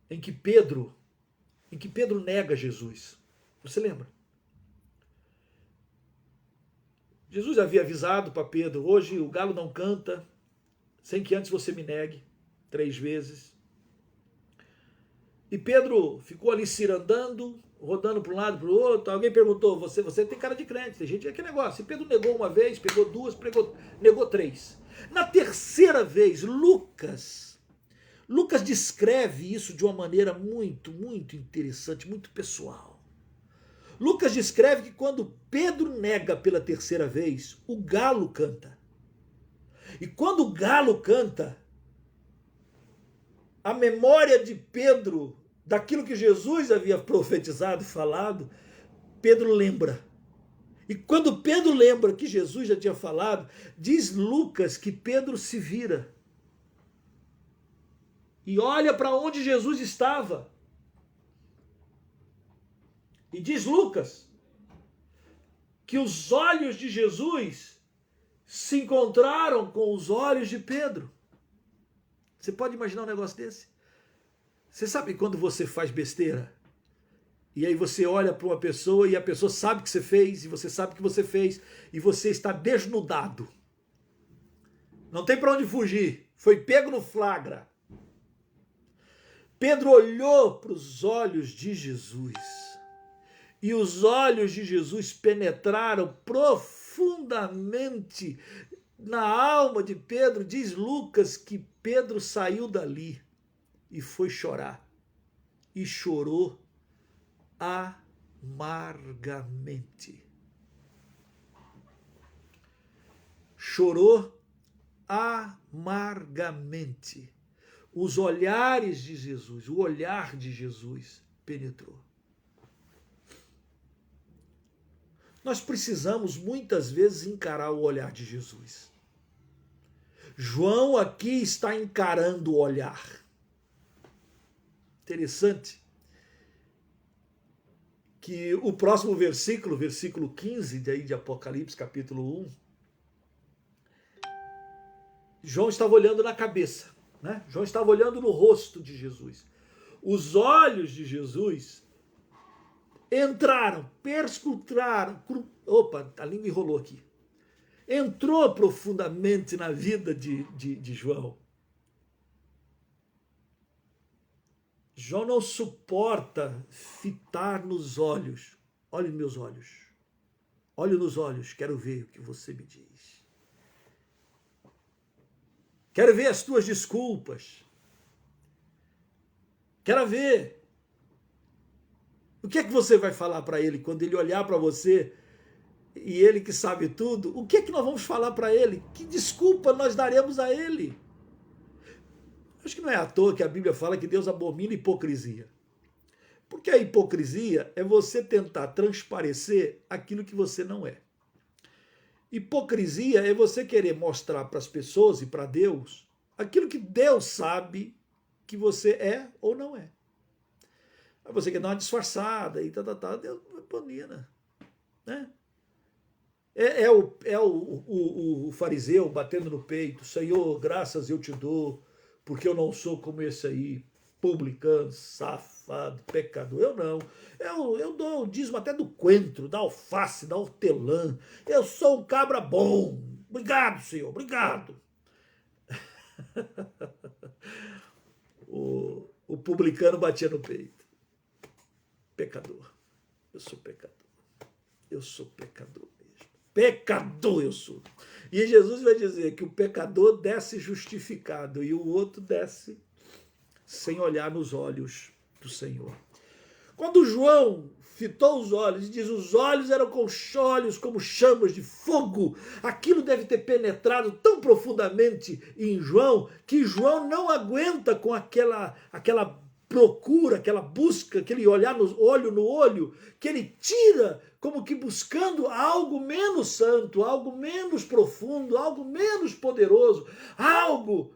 em que Pedro nega Jesus? Você lembra? Jesus havia avisado para Pedro: hoje o galo não canta sem que antes você me negue 3 vezes. E Pedro ficou ali cirandando, rodando para um lado para o outro. Alguém perguntou: você tem cara de crente, tem gente que é aquele negócio. E Pedro negou uma vez, pegou 2, negou 3. Na terceira vez, Lucas descreve isso de uma maneira muito, muito interessante, muito pessoal. Lucas descreve que quando Pedro nega pela terceira vez, o galo canta. E quando o galo canta, a memória de Pedro, daquilo que Jesus havia profetizado, falado, Pedro lembra. E quando Pedro lembra que Jesus já tinha falado, diz Lucas que Pedro se vira e olha para onde Jesus estava. E diz Lucas que os olhos de Jesus se encontraram com os olhos de Pedro. Você pode imaginar um negócio desse? Você sabe quando você faz besteira? E aí você olha para uma pessoa e a pessoa sabe que você fez, e você sabe que você fez, e você está desnudado. Não tem para onde fugir. Foi pego no flagra. Pedro olhou para os olhos de Jesus. E os olhos de Jesus penetraram profundamente na alma de Pedro. Diz Lucas que Pedro saiu dali e foi chorar. E chorou amargamente. Chorou amargamente. Os olhares de Jesus, o olhar de Jesus penetrou. Nós precisamos muitas vezes encarar o olhar de Jesus. João aqui está encarando o olhar. Interessante que o próximo versículo, versículo 15 de Apocalipse, capítulo 1, João estava olhando na cabeça, né? João estava olhando no rosto de Jesus. Os olhos de Jesus entraram, perscrutaram, opa, a língua enrolou aqui. Entrou profundamente na vida de João. João não suporta fitar nos olhos. Olhe meus olhos. Olhe nos olhos, quero ver o que você me diz. Quero ver as tuas desculpas. Quero ver. O que é que você vai falar para ele quando ele olhar para você e ele que sabe tudo? O que é que nós vamos falar para ele? Que desculpa nós daremos a ele? Acho que não é à toa que a Bíblia fala que Deus abomina hipocrisia. Porque a hipocrisia é você tentar transparecer aquilo que você não é. Hipocrisia é você querer mostrar para as pessoas e para Deus aquilo que Deus sabe que você é ou não é. Aí você quer dar uma disfarçada e Deus abomina, né? É o fariseu batendo no peito: Senhor, graças eu te dou, porque eu não sou como esse aí, publicano, safado, pecador. Eu não. Eu dou o dízimo até do coentro, da alface, da hortelã. Eu sou um cabra bom. Obrigado, Senhor, obrigado. o publicano batia no peito. Pecador. Eu sou pecador. Eu sou pecador mesmo. Pecador eu sou. E Jesus vai dizer que o pecador desce justificado e o outro desce sem olhar nos olhos do Senhor. Quando João fitou os olhos, diz, os olhos eram olhos como chamas de fogo. Aquilo deve ter penetrado tão profundamente em João, que João não aguenta com aquela procura, aquela busca, aquele olhar no olho, que ele tira como que buscando algo menos santo, algo menos profundo, algo menos poderoso, algo.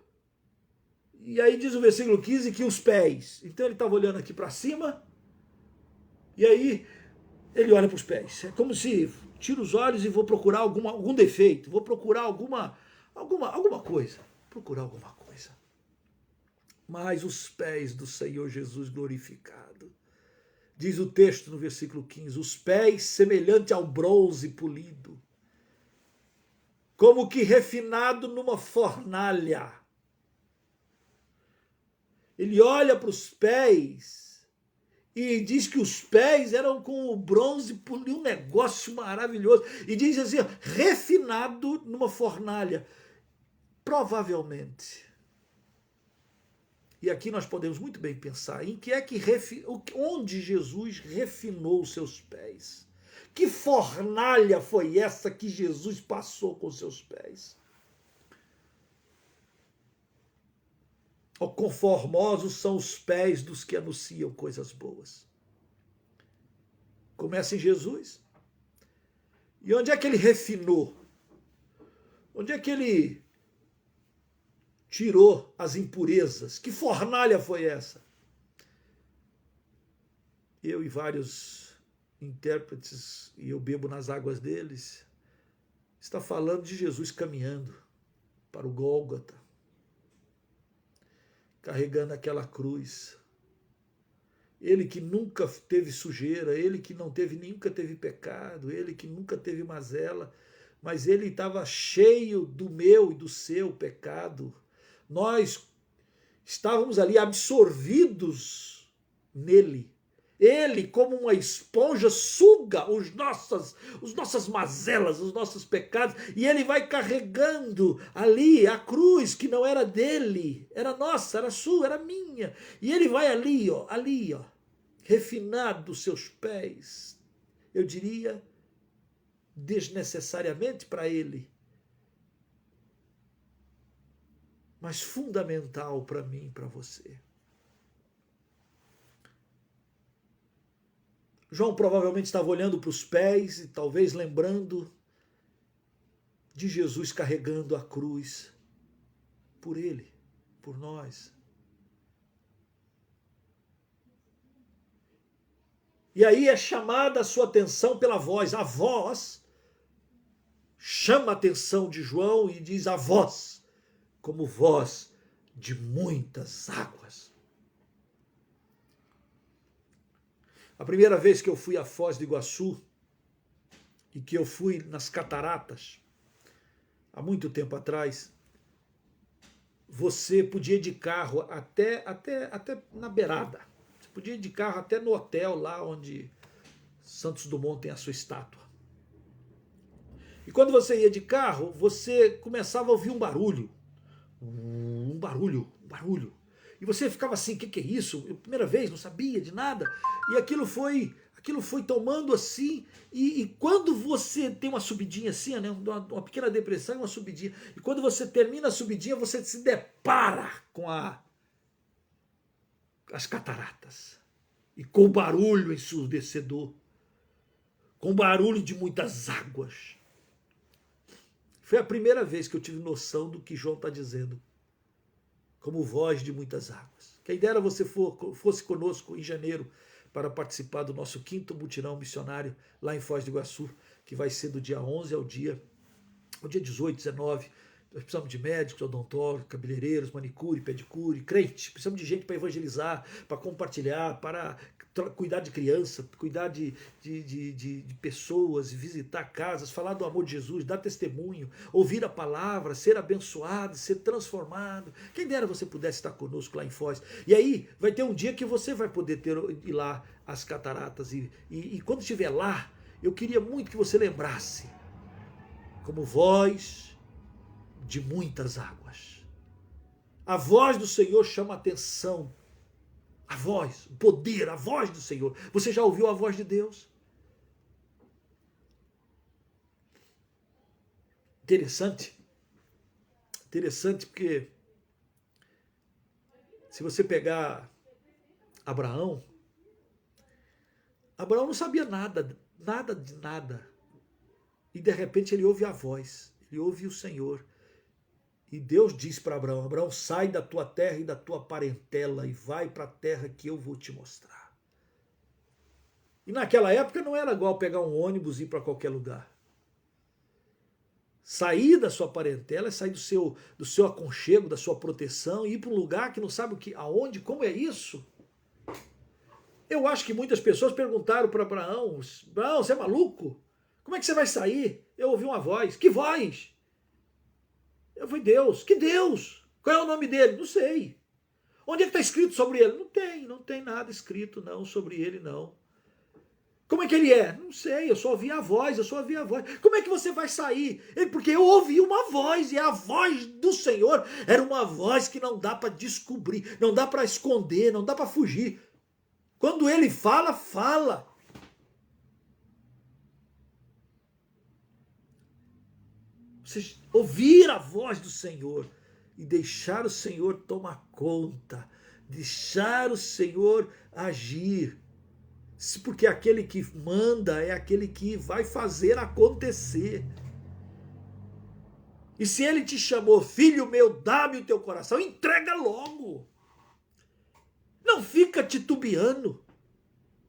E aí diz o versículo 15 que os pés. Então ele estava olhando aqui para cima, e aí ele olha para os pés. É como se tiro os olhos e vou procurar algum defeito, vou procurar alguma coisa. Procurar alguma coisa. Mas os pés do Senhor Jesus glorificado. Diz o texto no versículo 15, os pés semelhante ao bronze polido, como que refinado numa fornalha. Ele olha para os pés e diz que os pés eram com o bronze polido, um negócio maravilhoso. E diz assim, refinado numa fornalha. Provavelmente. E aqui nós podemos muito bem pensar em que é que onde Jesus refinou os seus pés. Que fornalha foi essa que Jesus passou com os seus pés? Conformosos são os pés dos que anunciam coisas boas. Começa em Jesus. E onde é que ele refinou? Onde é que ele tirou as impurezas? Que fornalha foi essa? Eu e vários intérpretes, e eu bebo nas águas deles, está falando de Jesus caminhando para o Gólgota, carregando aquela cruz. Ele que nunca teve sujeira, ele que nunca teve pecado, ele que nunca teve mazela, mas ele estava cheio do meu e do seu pecado. Nós estávamos ali absorvidos nele. Ele, como uma esponja, suga as nossas mazelas, os nossos pecados, e ele vai carregando ali a cruz que não era dele, era nossa, era sua, era minha. E ele vai ali, ó, refinado os seus pés, eu diria, desnecessariamente para ele, mas fundamental para mim e para você. João provavelmente estava olhando para os pés e talvez lembrando de Jesus carregando a cruz por ele, por nós. E aí é chamada a sua atenção pela voz. A voz chama a atenção de João e diz a voz, como voz de muitas águas. A primeira vez que eu fui a Foz do Iguaçu e que eu fui nas cataratas, há muito tempo atrás, você podia ir de carro até na beirada. Você podia ir de carro até no hotel lá onde Santos Dumont tem a sua estátua. E quando você ia de carro, você começava a ouvir um barulho. Um barulho. E você ficava assim, o que é isso? Eu, primeira vez, não sabia de nada. E aquilo foi tomando assim. E quando você tem uma subidinha assim, né, uma pequena depressão e uma subidinha. E quando você termina a subidinha, você se depara com as cataratas. E com o barulho ensurdecedor. Com o barulho de muitas águas. Foi a primeira vez que eu tive noção do que João está dizendo. Como voz de muitas águas. Quem dera você fosse conosco em janeiro para participar do nosso 5º mutirão missionário lá em Foz do Iguaçu, que vai ser do dia 11 ao dia 18, 19. Nós precisamos de médicos, odontólogos, cabeleireiros, manicure, pedicure, crente. Precisamos de gente para evangelizar, para compartilhar, para cuidar de criança, cuidar de pessoas, visitar casas, falar do amor de Jesus, dar testemunho, ouvir a palavra, ser abençoado, ser transformado. Quem dera você pudesse estar conosco lá em Foz. E aí vai ter um dia que você vai poder ir lá às cataratas. E quando estiver lá, eu queria muito que você lembrasse, como voz de muitas águas. A voz do Senhor chama atenção. A voz, o poder, a voz do Senhor. Você já ouviu a voz de Deus? Interessante. Interessante porque se você pegar Abraão não sabia nada, nada de nada. E de repente ele ouve a voz, ele ouve o Senhor. E Deus diz para Abraão: Abraão, sai da tua terra e da tua parentela e vai para a terra que eu vou te mostrar. E naquela época não era igual pegar um ônibus e ir para qualquer lugar. Sair da sua parentela é sair do seu aconchego, da sua proteção e ir para um lugar que não sabe aonde, como é isso. Eu acho que muitas pessoas perguntaram para Abraão: Abraão, você é maluco? Como é que você vai sair? Eu ouvi uma voz. Que voz? Eu falei: Deus. Que Deus? Qual é o nome dele? Não sei. Onde é que está escrito sobre ele? Não tem nada escrito não sobre ele não. Como é que ele é? Não sei, eu só ouvi a voz. Como é que você vai sair? Porque eu ouvi uma voz, e a voz do Senhor era uma voz que não dá para descobrir, não dá para esconder, não dá para fugir. Quando ele fala, fala. Você ouvir a voz do Senhor e deixar o Senhor tomar conta, deixar o Senhor agir. Porque aquele que manda é aquele que vai fazer acontecer. E se ele te chamou: filho meu, dá-me o teu coração, entrega logo. Não fica titubeando.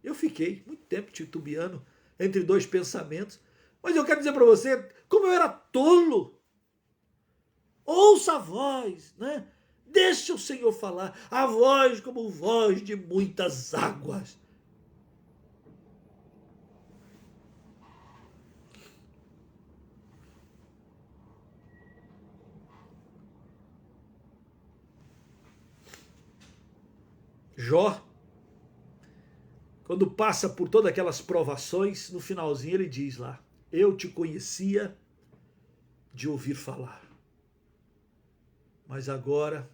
Eu fiquei muito tempo titubeando entre dois pensamentos. Mas eu quero dizer para você, como eu era tolo. Ouça a voz, né? Deixa o Senhor falar. A voz como voz de muitas águas. Jó, quando passa por todas aquelas provações, no finalzinho ele diz lá: eu te conhecia de ouvir falar, mas agora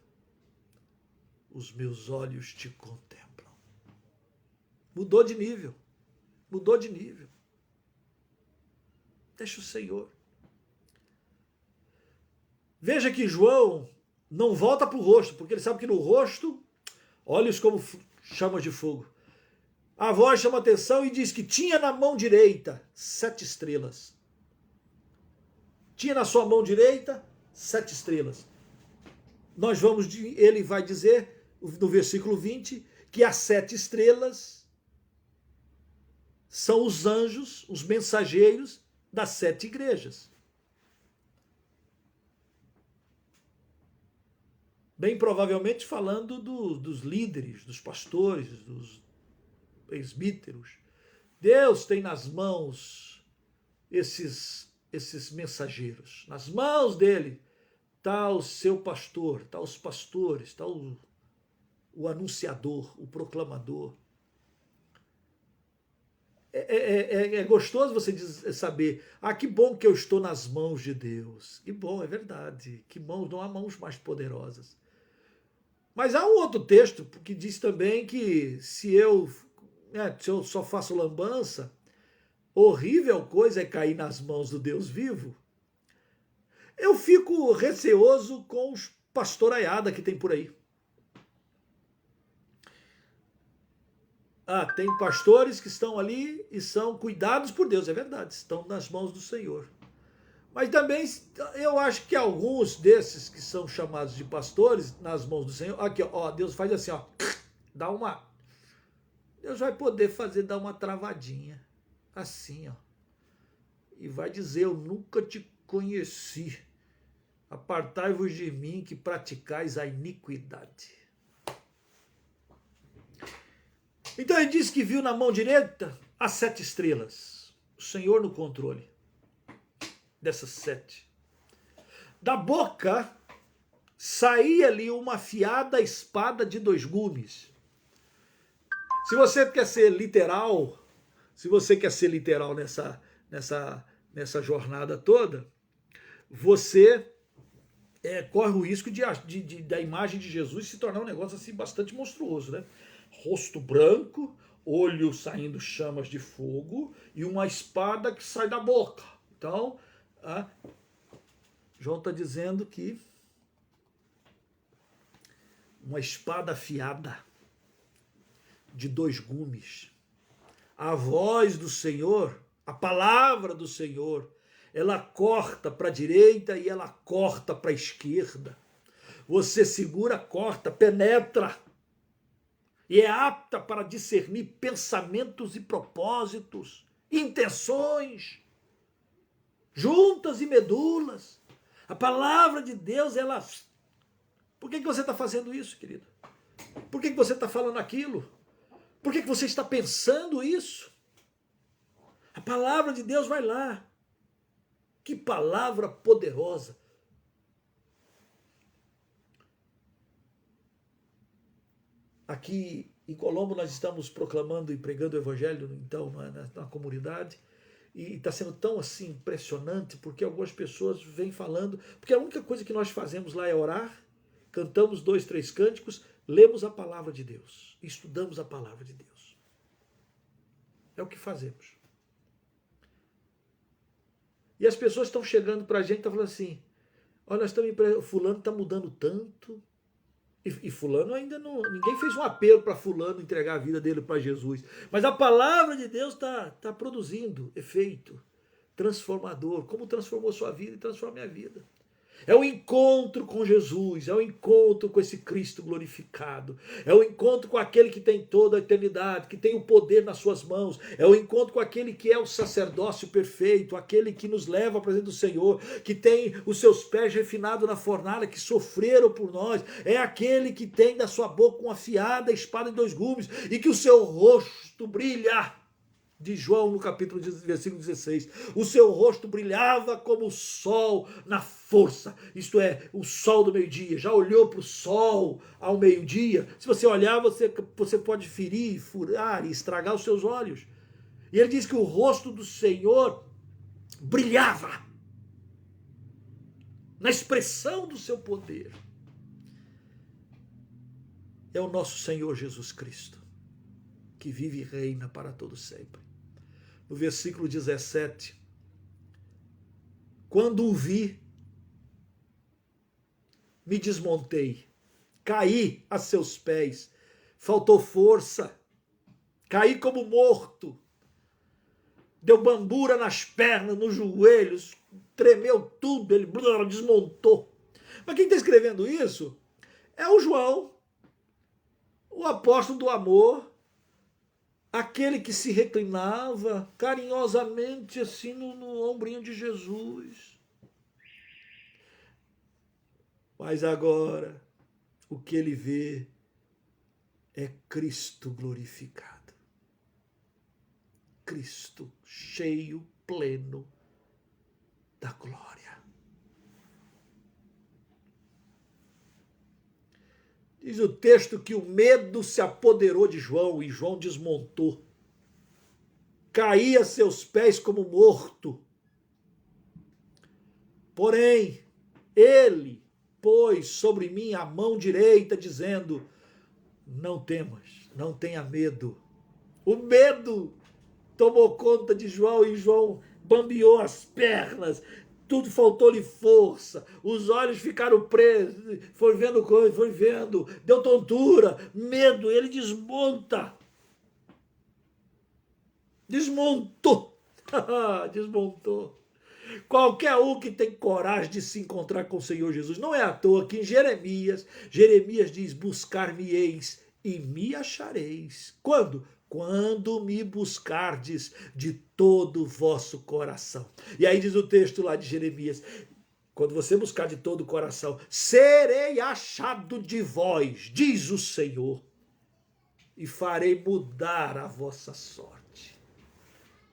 os meus olhos te contemplam. Mudou de nível. Mudou de nível. Deixa o Senhor. Veja que João não volta para o rosto, porque ele sabe que no rosto, olhos como chamas de fogo. A voz chama atenção e diz que tinha na mão direita 7 estrelas. Tinha na sua mão direita 7 estrelas. Ele vai dizer no versículo 20 que as 7 estrelas são os anjos, os mensageiros das 7 igrejas. Bem provavelmente falando dos líderes, dos pastores, dos presbíteros. Deus tem nas mãos esses mensageiros. Nas mãos dele está o seu pastor, está os pastores, está o anunciador, o proclamador. É gostoso você saber: que bom que eu estou nas mãos de Deus. Que bom, é verdade. Que mãos, não há mãos mais poderosas. Mas há um outro texto que diz também que se eu só faço lambança, horrível coisa é cair nas mãos do Deus vivo. Eu fico receoso com os pastoraiada que tem por aí. Tem pastores que estão ali e são cuidados por Deus, é verdade, estão nas mãos do Senhor. Mas também eu acho que alguns desses que são chamados de pastores nas mãos do Senhor, aqui, ó, Deus faz assim, ó, Deus vai poder dar uma travadinha, assim, ó, e vai dizer: eu nunca te conheci, apartai-vos de mim que praticais a iniquidade. Então ele disse que viu na mão direita as 7 estrelas. O Senhor no controle dessas 7. Da boca saía ali uma afiada espada de 2 gumes. Se você quer ser literal, nessa jornada toda, você corre o risco da imagem de Jesus se tornar um negócio assim bastante monstruoso, né? Rosto branco, olho saindo chamas de fogo e uma espada que sai da boca. Então, João está dizendo que uma espada afiada de 2 gumes. A voz do Senhor, a palavra do Senhor, ela corta para a direita e ela corta para a esquerda. Você segura, corta, penetra. E é apta para discernir pensamentos e propósitos, intenções, juntas e medulas. A palavra de Deus, ela... Por que você está fazendo isso, querido? Por que você está falando aquilo? Por que você está pensando isso? A palavra de Deus vai lá. Que palavra poderosa. Aqui em Colombo nós estamos proclamando e pregando o evangelho, então, na comunidade, e está sendo tão assim impressionante, porque algumas pessoas vêm falando, porque a única coisa que nós fazemos lá é orar, cantamos 2, 3 cânticos, lemos a palavra de Deus, estudamos a palavra de Deus. É o que fazemos. E as pessoas estão chegando para a gente e estão falando assim, olha, fulano está mudando tanto, e fulano ainda não... Ninguém fez um apelo para fulano entregar a vida dele para Jesus. Mas a palavra de Deus está produzindo efeito transformador. Como transformou sua vida e transforma minha vida. É o encontro com Jesus, é o encontro com esse Cristo glorificado, é o encontro com aquele que tem toda a eternidade, que tem o poder nas suas mãos, é o encontro com aquele que é o sacerdócio perfeito, aquele que nos leva à presença do Senhor, que tem os seus pés refinados na fornalha, que sofreram por nós, é aquele que tem da sua boca uma afiada espada de 2 gumes e que o seu rosto brilha. De João no capítulo, versículo 16, o seu rosto brilhava como o sol na força, isto é, o sol do meio-dia. Já olhou para o sol ao meio-dia? Se você olhar, você pode ferir, furar e estragar os seus olhos. E ele diz que o rosto do Senhor brilhava na expressão do seu poder. É o nosso Senhor Jesus Cristo, que vive e reina para todo sempre. No versículo 17, quando o vi, me desmontei, caí a seus pés, faltou força, caí como morto, deu bambura nas pernas, nos joelhos, tremeu tudo, ele desmontou. Mas quem está escrevendo isso é o João, o apóstolo do amor, aquele que se reclinava carinhosamente assim no ombrinho de Jesus. Mas agora o que ele vê é Cristo glorificado. Cristo cheio, pleno da glória. Diz o texto que o medo se apoderou de João e João desmontou. Caía a seus pés como morto. Porém, ele pôs sobre mim a mão direita, dizendo, não temas, não tenha medo. O medo tomou conta de João e João bambeou as pernas, tudo faltou-lhe força, os olhos ficaram presos, foi vendo coisa, foi vendo, deu tontura, medo, ele desmonta. Desmontou. Desmontou. Qualquer um que tem coragem de se encontrar com o Senhor Jesus, não é à toa que em Jeremias diz, buscar-me-eis e me achareis. Quando? Quando me buscardes de todo o vosso coração. E aí diz o texto lá de Jeremias, quando você buscar de todo o coração, serei achado de vós, diz o Senhor. e farei mudar a vossa sorte.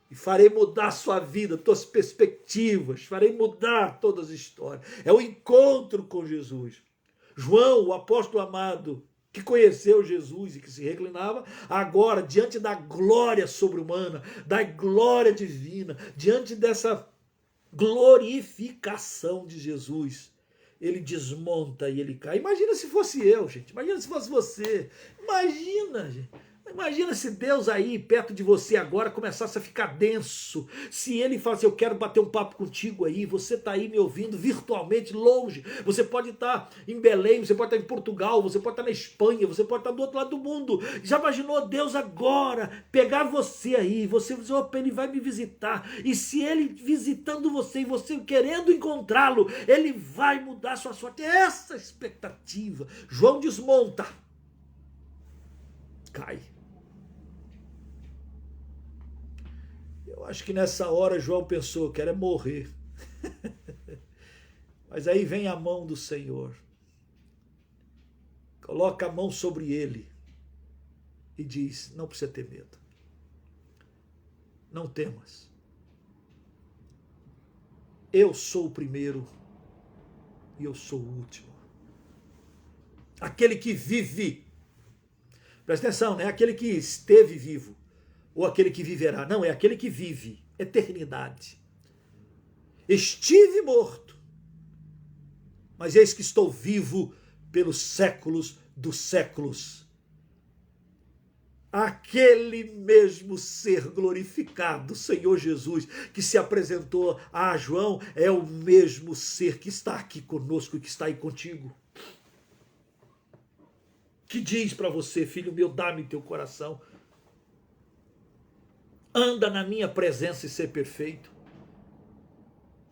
E farei mudar a sua vida, suas perspectivas, farei mudar todas as histórias. É o encontro com Jesus. João, o apóstolo amado, que conheceu Jesus e que se reclinava, agora, diante da glória sobre-humana, da glória divina, diante dessa glorificação de Jesus, ele desmonta e ele cai. Imagina se fosse eu, gente. Imagina se fosse você. Imagina, gente. Imagina se Deus aí perto de você agora começasse a ficar denso. Se ele falasse, eu quero bater um papo contigo aí, você está aí me ouvindo virtualmente, longe. Você pode estar em Belém, você pode estar em Portugal, você pode estar na Espanha, você pode estar do outro lado do mundo. Já imaginou Deus agora pegar você aí, você dizer, opa, ele vai me visitar. E se ele visitando você e você querendo encontrá-lo, ele vai mudar a sua sorte. Essa expectativa. João desmonta. Cai. Eu acho que nessa hora João pensou, quero é morrer. Mas aí vem a mão do Senhor, coloca a mão sobre ele e diz, não precisa ter medo, não temas. Eu sou o primeiro e eu sou o último. Aquele que vive, presta atenção, não é aquele que esteve vivo, ou aquele que viverá. Não, é aquele que vive. Eternidade. Estive morto, mas eis que estou vivo pelos séculos dos séculos. Aquele mesmo ser glorificado, Senhor Jesus, que se apresentou a João, é o mesmo ser que está aqui conosco e que está aí contigo. Que diz para você, filho meu, dá-me teu coração. Anda na minha presença e ser perfeito.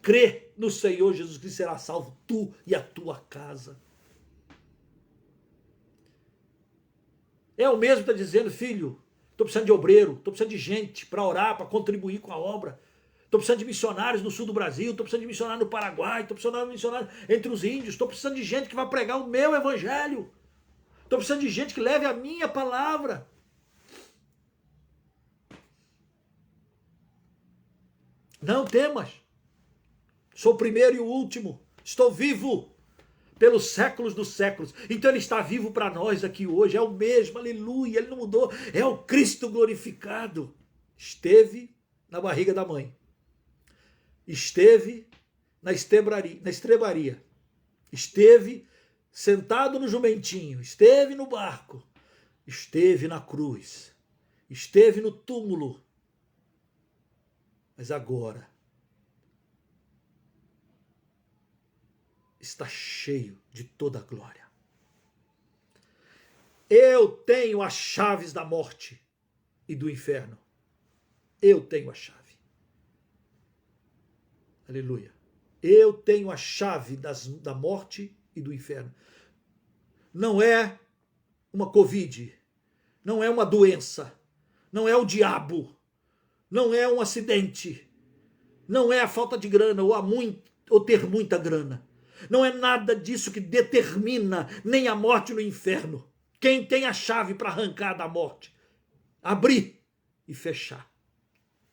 Crê no Senhor Jesus Cristo, será salvo tu e a tua casa. É o mesmo que está dizendo, filho, estou precisando de obreiro, estou precisando de gente para orar, para contribuir com a obra. Estou precisando de missionários no sul do Brasil, estou precisando de missionário no Paraguai, estou precisando de missionário entre os índios, estou precisando de gente que vai pregar o meu evangelho. Estou precisando de gente que leve a minha palavra. Não temas, sou o primeiro e o último, estou vivo pelos séculos dos séculos. Então ele está vivo para nós aqui hoje, é o mesmo, aleluia, ele não mudou, é o Cristo glorificado. Esteve na barriga da mãe, esteve na estrebaria, esteve sentado no jumentinho, esteve no barco, esteve na cruz, esteve no túmulo. Mas agora está cheio de toda a glória. Eu tenho as chaves da morte e do inferno. Eu tenho a chave. Aleluia. Eu tenho a chave da morte e do inferno. Não é uma Covid, não é uma doença, não é o diabo, não é um acidente, não é a falta de grana ou ter muita grana. Não é nada disso que determina nem a morte no inferno. Quem tem a chave para arrancar da morte, abrir e fechar,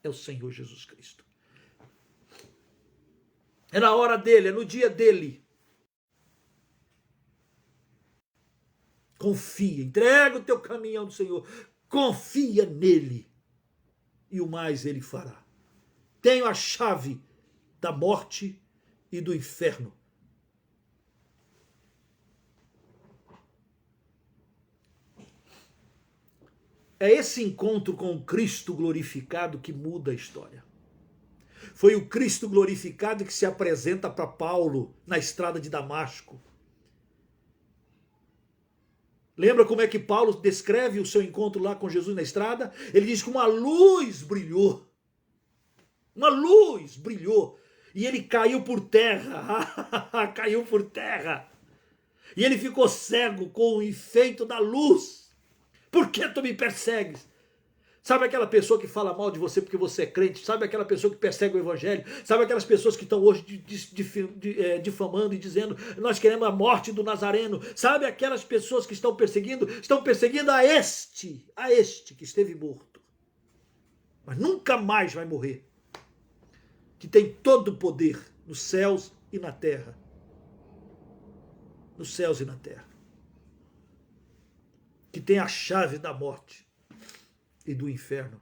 é o Senhor Jesus Cristo. É na hora dele, é no dia dele. Confia, entrega o teu caminho ao Senhor, confia nele e o mais ele fará. Tenho a chave da morte e do inferno. É esse encontro com o Cristo glorificado que muda a história. Foi o Cristo glorificado que se apresenta para Paulo na estrada de Damasco. Lembra como é que Paulo descreve o seu encontro lá com Jesus na estrada? Ele diz que uma luz brilhou. Uma luz brilhou. E ele caiu por terra. Caiu por terra. E ele ficou cego com o efeito da luz. Por que tu me persegues? Sabe aquela pessoa que fala mal de você porque você é crente? Sabe aquela pessoa que persegue o evangelho? Sabe aquelas pessoas que estão hoje difamando e dizendo nós queremos a morte do Nazareno? Sabe aquelas pessoas que estão perseguindo? Estão perseguindo a este que esteve morto, mas nunca mais vai morrer, que tem todo o poder nos céus e na terra. Nos céus e na terra. Que tem a chave da morte e do inferno.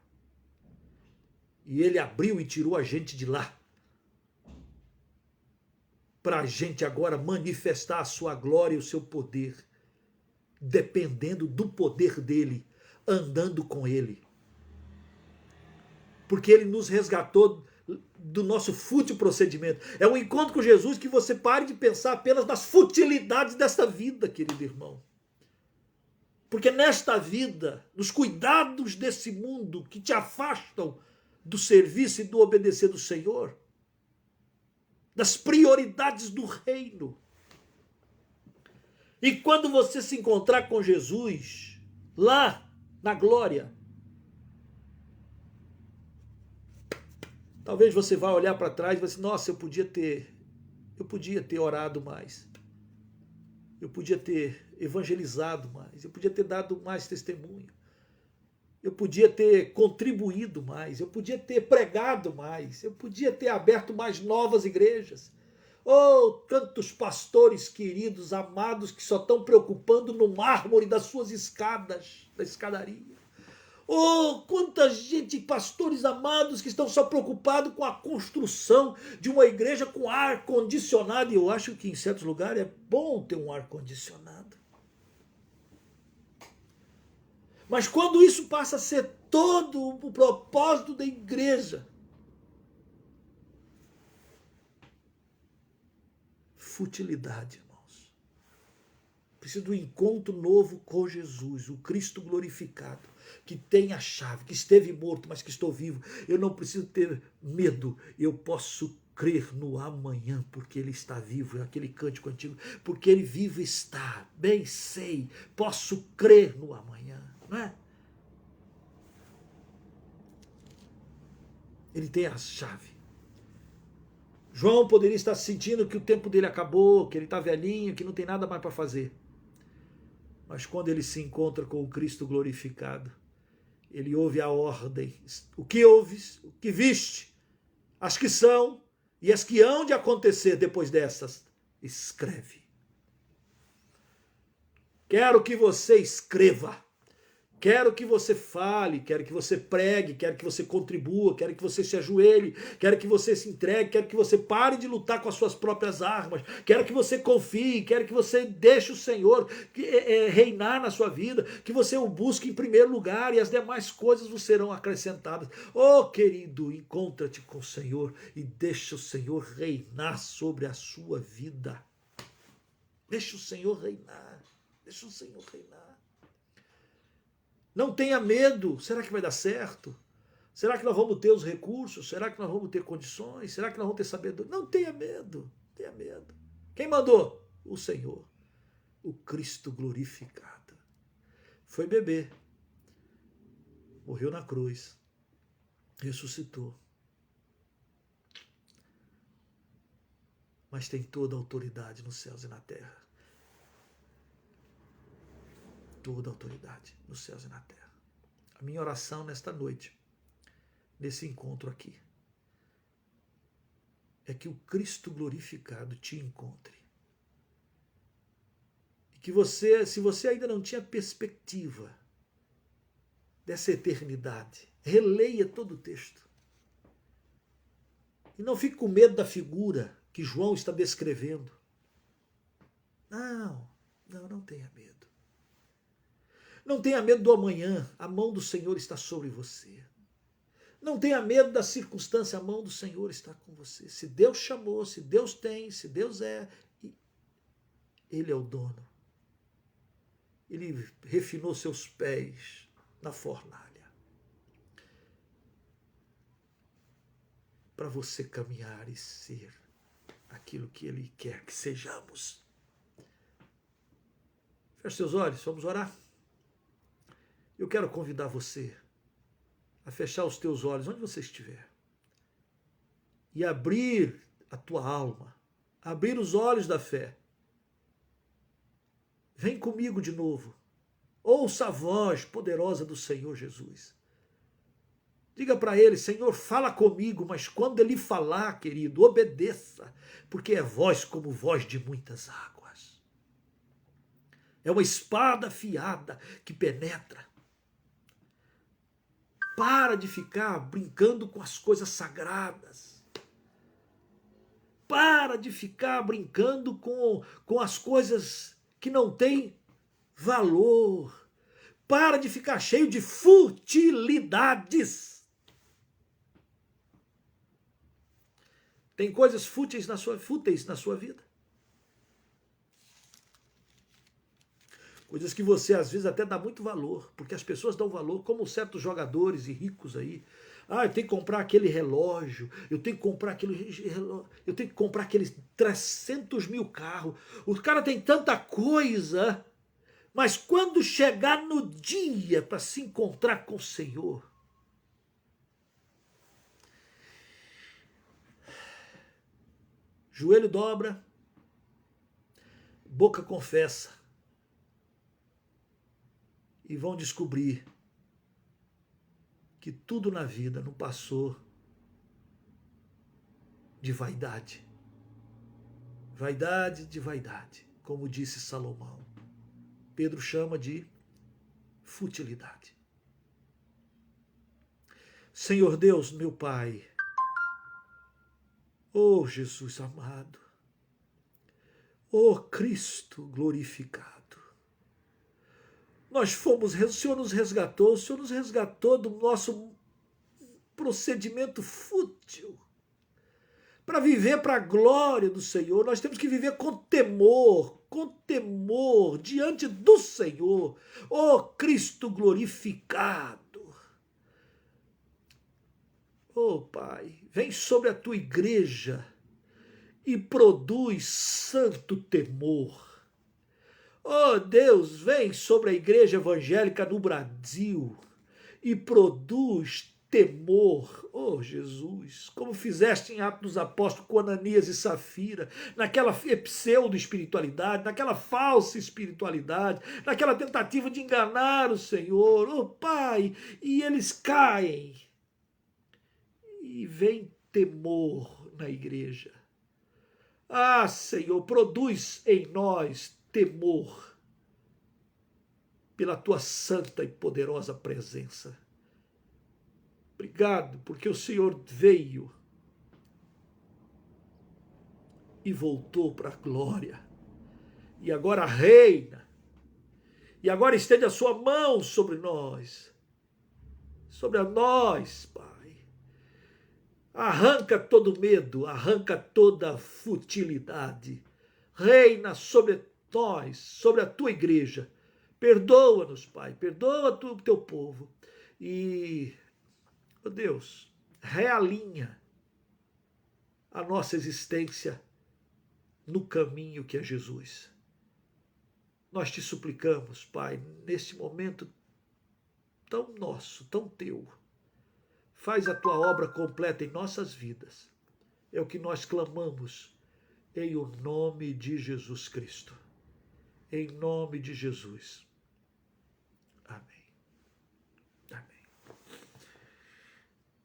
E ele abriu e tirou a gente de lá, para a gente agora manifestar a sua glória e o seu poder, dependendo do poder dele, andando com ele. Porque ele nos resgatou do nosso fútil procedimento. É um encontro com Jesus que você pare de pensar apenas nas futilidades desta vida, querido irmão. Porque nesta vida, nos cuidados desse mundo que te afastam do serviço e do obedecer do Senhor, das prioridades do reino. E quando você se encontrar com Jesus, lá na glória, talvez você vá olhar para trás e vai dizer, nossa, eu podia ter orado mais. Eu podia ter evangelizado mais, eu podia ter dado mais testemunho, eu podia ter contribuído mais, eu podia ter pregado mais, eu podia ter aberto mais novas igrejas. Oh, tantos pastores queridos, amados, que só estão preocupando no mármore das suas escadas, da escadaria. Oh, quanta gente, pastores amados, que estão só preocupados com a construção de uma igreja com ar-condicionado. E eu acho que em certos lugares é bom ter um ar-condicionado. Mas quando isso passa a ser todo o propósito da igreja, futilidade, irmãos. Preciso do encontro novo com Jesus, o Cristo glorificado, que tem a chave, que esteve morto, mas que estou vivo. Eu não preciso ter medo, eu posso crer no amanhã, porque ele está vivo, é aquele cântico antigo, porque ele vivo está, bem sei, posso crer no amanhã, não é? Ele tem a chave. João poderia estar sentindo que o tempo dele acabou, que ele está velhinho, que não tem nada mais para fazer. Mas quando ele se encontra com o Cristo glorificado, ele ouve a ordem. O que ouves, o que viste, as que são e as que hão de acontecer depois dessas, escreve. Quero que você escreva. Quero que você fale, quero que você pregue, quero que você contribua, quero que você se ajoelhe, quero que você se entregue, quero que você pare de lutar com as suas próprias armas, quero que você confie, quero que você deixe o Senhor reinar na sua vida, que você o busque em primeiro lugar e as demais coisas vos serão acrescentadas. Oh, querido, encontra-te com o Senhor e deixa o Senhor reinar sobre a sua vida. Deixa o Senhor reinar, deixa o Senhor reinar. Não tenha medo. Será que vai dar certo? Será que nós vamos ter os recursos? Será que nós vamos ter condições? Será que nós vamos ter sabedoria? Não tenha medo. Tenha medo. Quem mandou? O Senhor. O Cristo glorificado. Foi beber. Morreu na cruz. Ressuscitou. Mas tem toda a autoridade nos céus e na terra. Toda a autoridade nos céus e na terra. A minha oração nesta noite, nesse encontro aqui, é que o Cristo glorificado te encontre. E que você, se você ainda não tinha perspectiva dessa eternidade, releia todo o texto. E não fique com medo da figura que João está descrevendo. Não tenha medo. Não tenha medo do amanhã, a mão do Senhor está sobre você. Não tenha medo da circunstância, a mão do Senhor está com você. Se Deus chamou, se Deus tem, se Deus é, Ele é o dono. Ele refinou seus pés na fornalha. Para você caminhar e ser aquilo que Ele quer que sejamos. Feche seus olhos, vamos orar. Eu quero convidar você a fechar os teus olhos onde você estiver e abrir a tua alma, abrir os olhos da fé. Vem comigo de novo. Ouça a voz poderosa do Senhor Jesus. Diga para ele: Senhor, fala comigo, mas quando ele falar, querido, obedeça, porque é voz como voz de muitas águas. É uma espada afiada que penetra. Para de ficar brincando com as coisas sagradas. Para de ficar brincando com as coisas que não têm valor. Para de ficar cheio de futilidades. Tem coisas fúteis na sua vida. Coisas que você às vezes até dá muito valor, porque as pessoas dão valor, como certos jogadores e ricos aí. Ah, eu tenho que comprar aquele relógio, eu tenho que comprar eu tenho que comprar aqueles 300 mil carros. O cara tem tanta coisa, mas quando chegar no dia para se encontrar com o Senhor, joelho dobra, boca confessa, e vão descobrir que tudo na vida não passou de vaidade. Vaidade de vaidade, como disse Salomão. Pedro chama de futilidade. Senhor Deus, meu Pai, oh Jesus amado, oh Cristo glorificado, nós fomos, o Senhor nos resgatou do nosso procedimento fútil, para viver para a glória do Senhor. Nós temos que viver com temor diante do Senhor, oh Cristo glorificado. Oh Pai, vem sobre a tua igreja e produz santo temor. Oh Deus, vem sobre a igreja evangélica no Brasil e produz temor. Oh Jesus, como fizeste em Atos dos Apóstolos com Ananias e Safira, naquela pseudo-espiritualidade, naquela falsa espiritualidade, naquela tentativa de enganar o Senhor. Oh Pai, e eles caem. E vem temor na igreja. Ah, Senhor, produz em nós temor pela tua santa e poderosa presença. Obrigado, porque o Senhor veio e voltou para a glória. E agora reina. E agora estende a sua mão sobre nós. Sobre nós, Pai. Arranca todo medo, arranca toda futilidade. Reina sobre nós, sobre a tua igreja. Perdoa-nos, Pai, perdoa o teu povo. E, oh Deus, realinha a nossa existência no caminho que é Jesus. Nós te suplicamos, Pai, neste momento tão nosso, tão teu, faz a tua obra completa em nossas vidas. É o que nós clamamos em o nome de Jesus Cristo. Em nome de Jesus. Amém. Amém.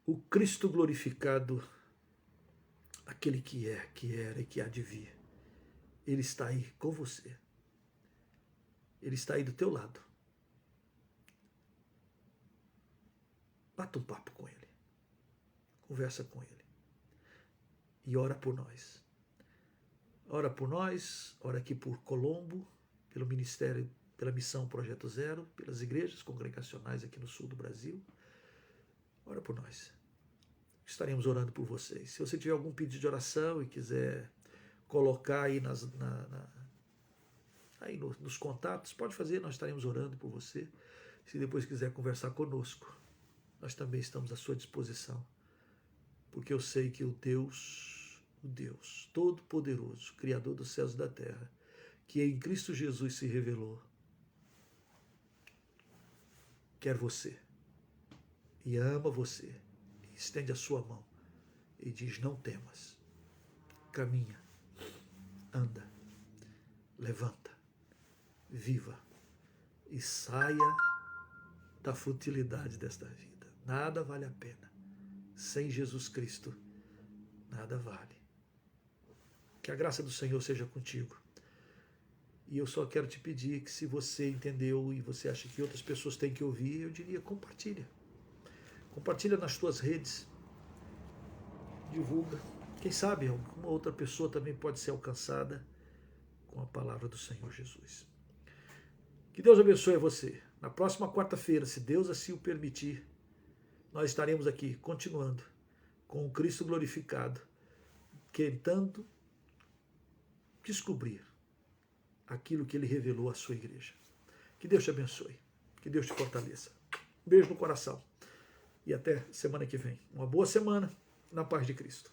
O Cristo glorificado, aquele que é, que era e que há de vir, ele está aí com você. Ele está aí do teu lado. Bata um papo com ele. Conversa com ele. E ora por nós. Ora por nós, ora aqui por Colombo, pelo Ministério, pela Missão Projeto Zero, pelas igrejas congregacionais aqui no sul do Brasil. Ora por nós. Estaremos orando por vocês. Se você tiver algum pedido de oração e quiser colocar aí nos contatos, pode fazer, nós estaremos orando por você. Se depois quiser conversar conosco, nós também estamos à sua disposição. Porque eu sei que o Deus Todo-Poderoso, Criador dos céus e da terra, que em Cristo Jesus se revelou, quer você. e ama você, estende a sua mão e diz: não temas, caminha, anda, levanta, viva e saia da futilidade desta vida. Nada vale a pena. Sem Jesus Cristo, nada vale. Que a graça do Senhor seja contigo. E eu só quero te pedir que, se você entendeu e você acha que outras pessoas têm que ouvir, eu diria: compartilha. Compartilha nas tuas redes. Divulga. Quem sabe alguma outra pessoa também pode ser alcançada com a palavra do Senhor Jesus. Que Deus abençoe você. Na próxima quarta-feira, se Deus assim o permitir, nós estaremos aqui continuando com o Cristo glorificado, tentando descobrir aquilo que Ele revelou à sua igreja. Que Deus te abençoe. Que Deus te fortaleça. Beijo no coração. E até semana que vem. Uma boa semana na paz de Cristo.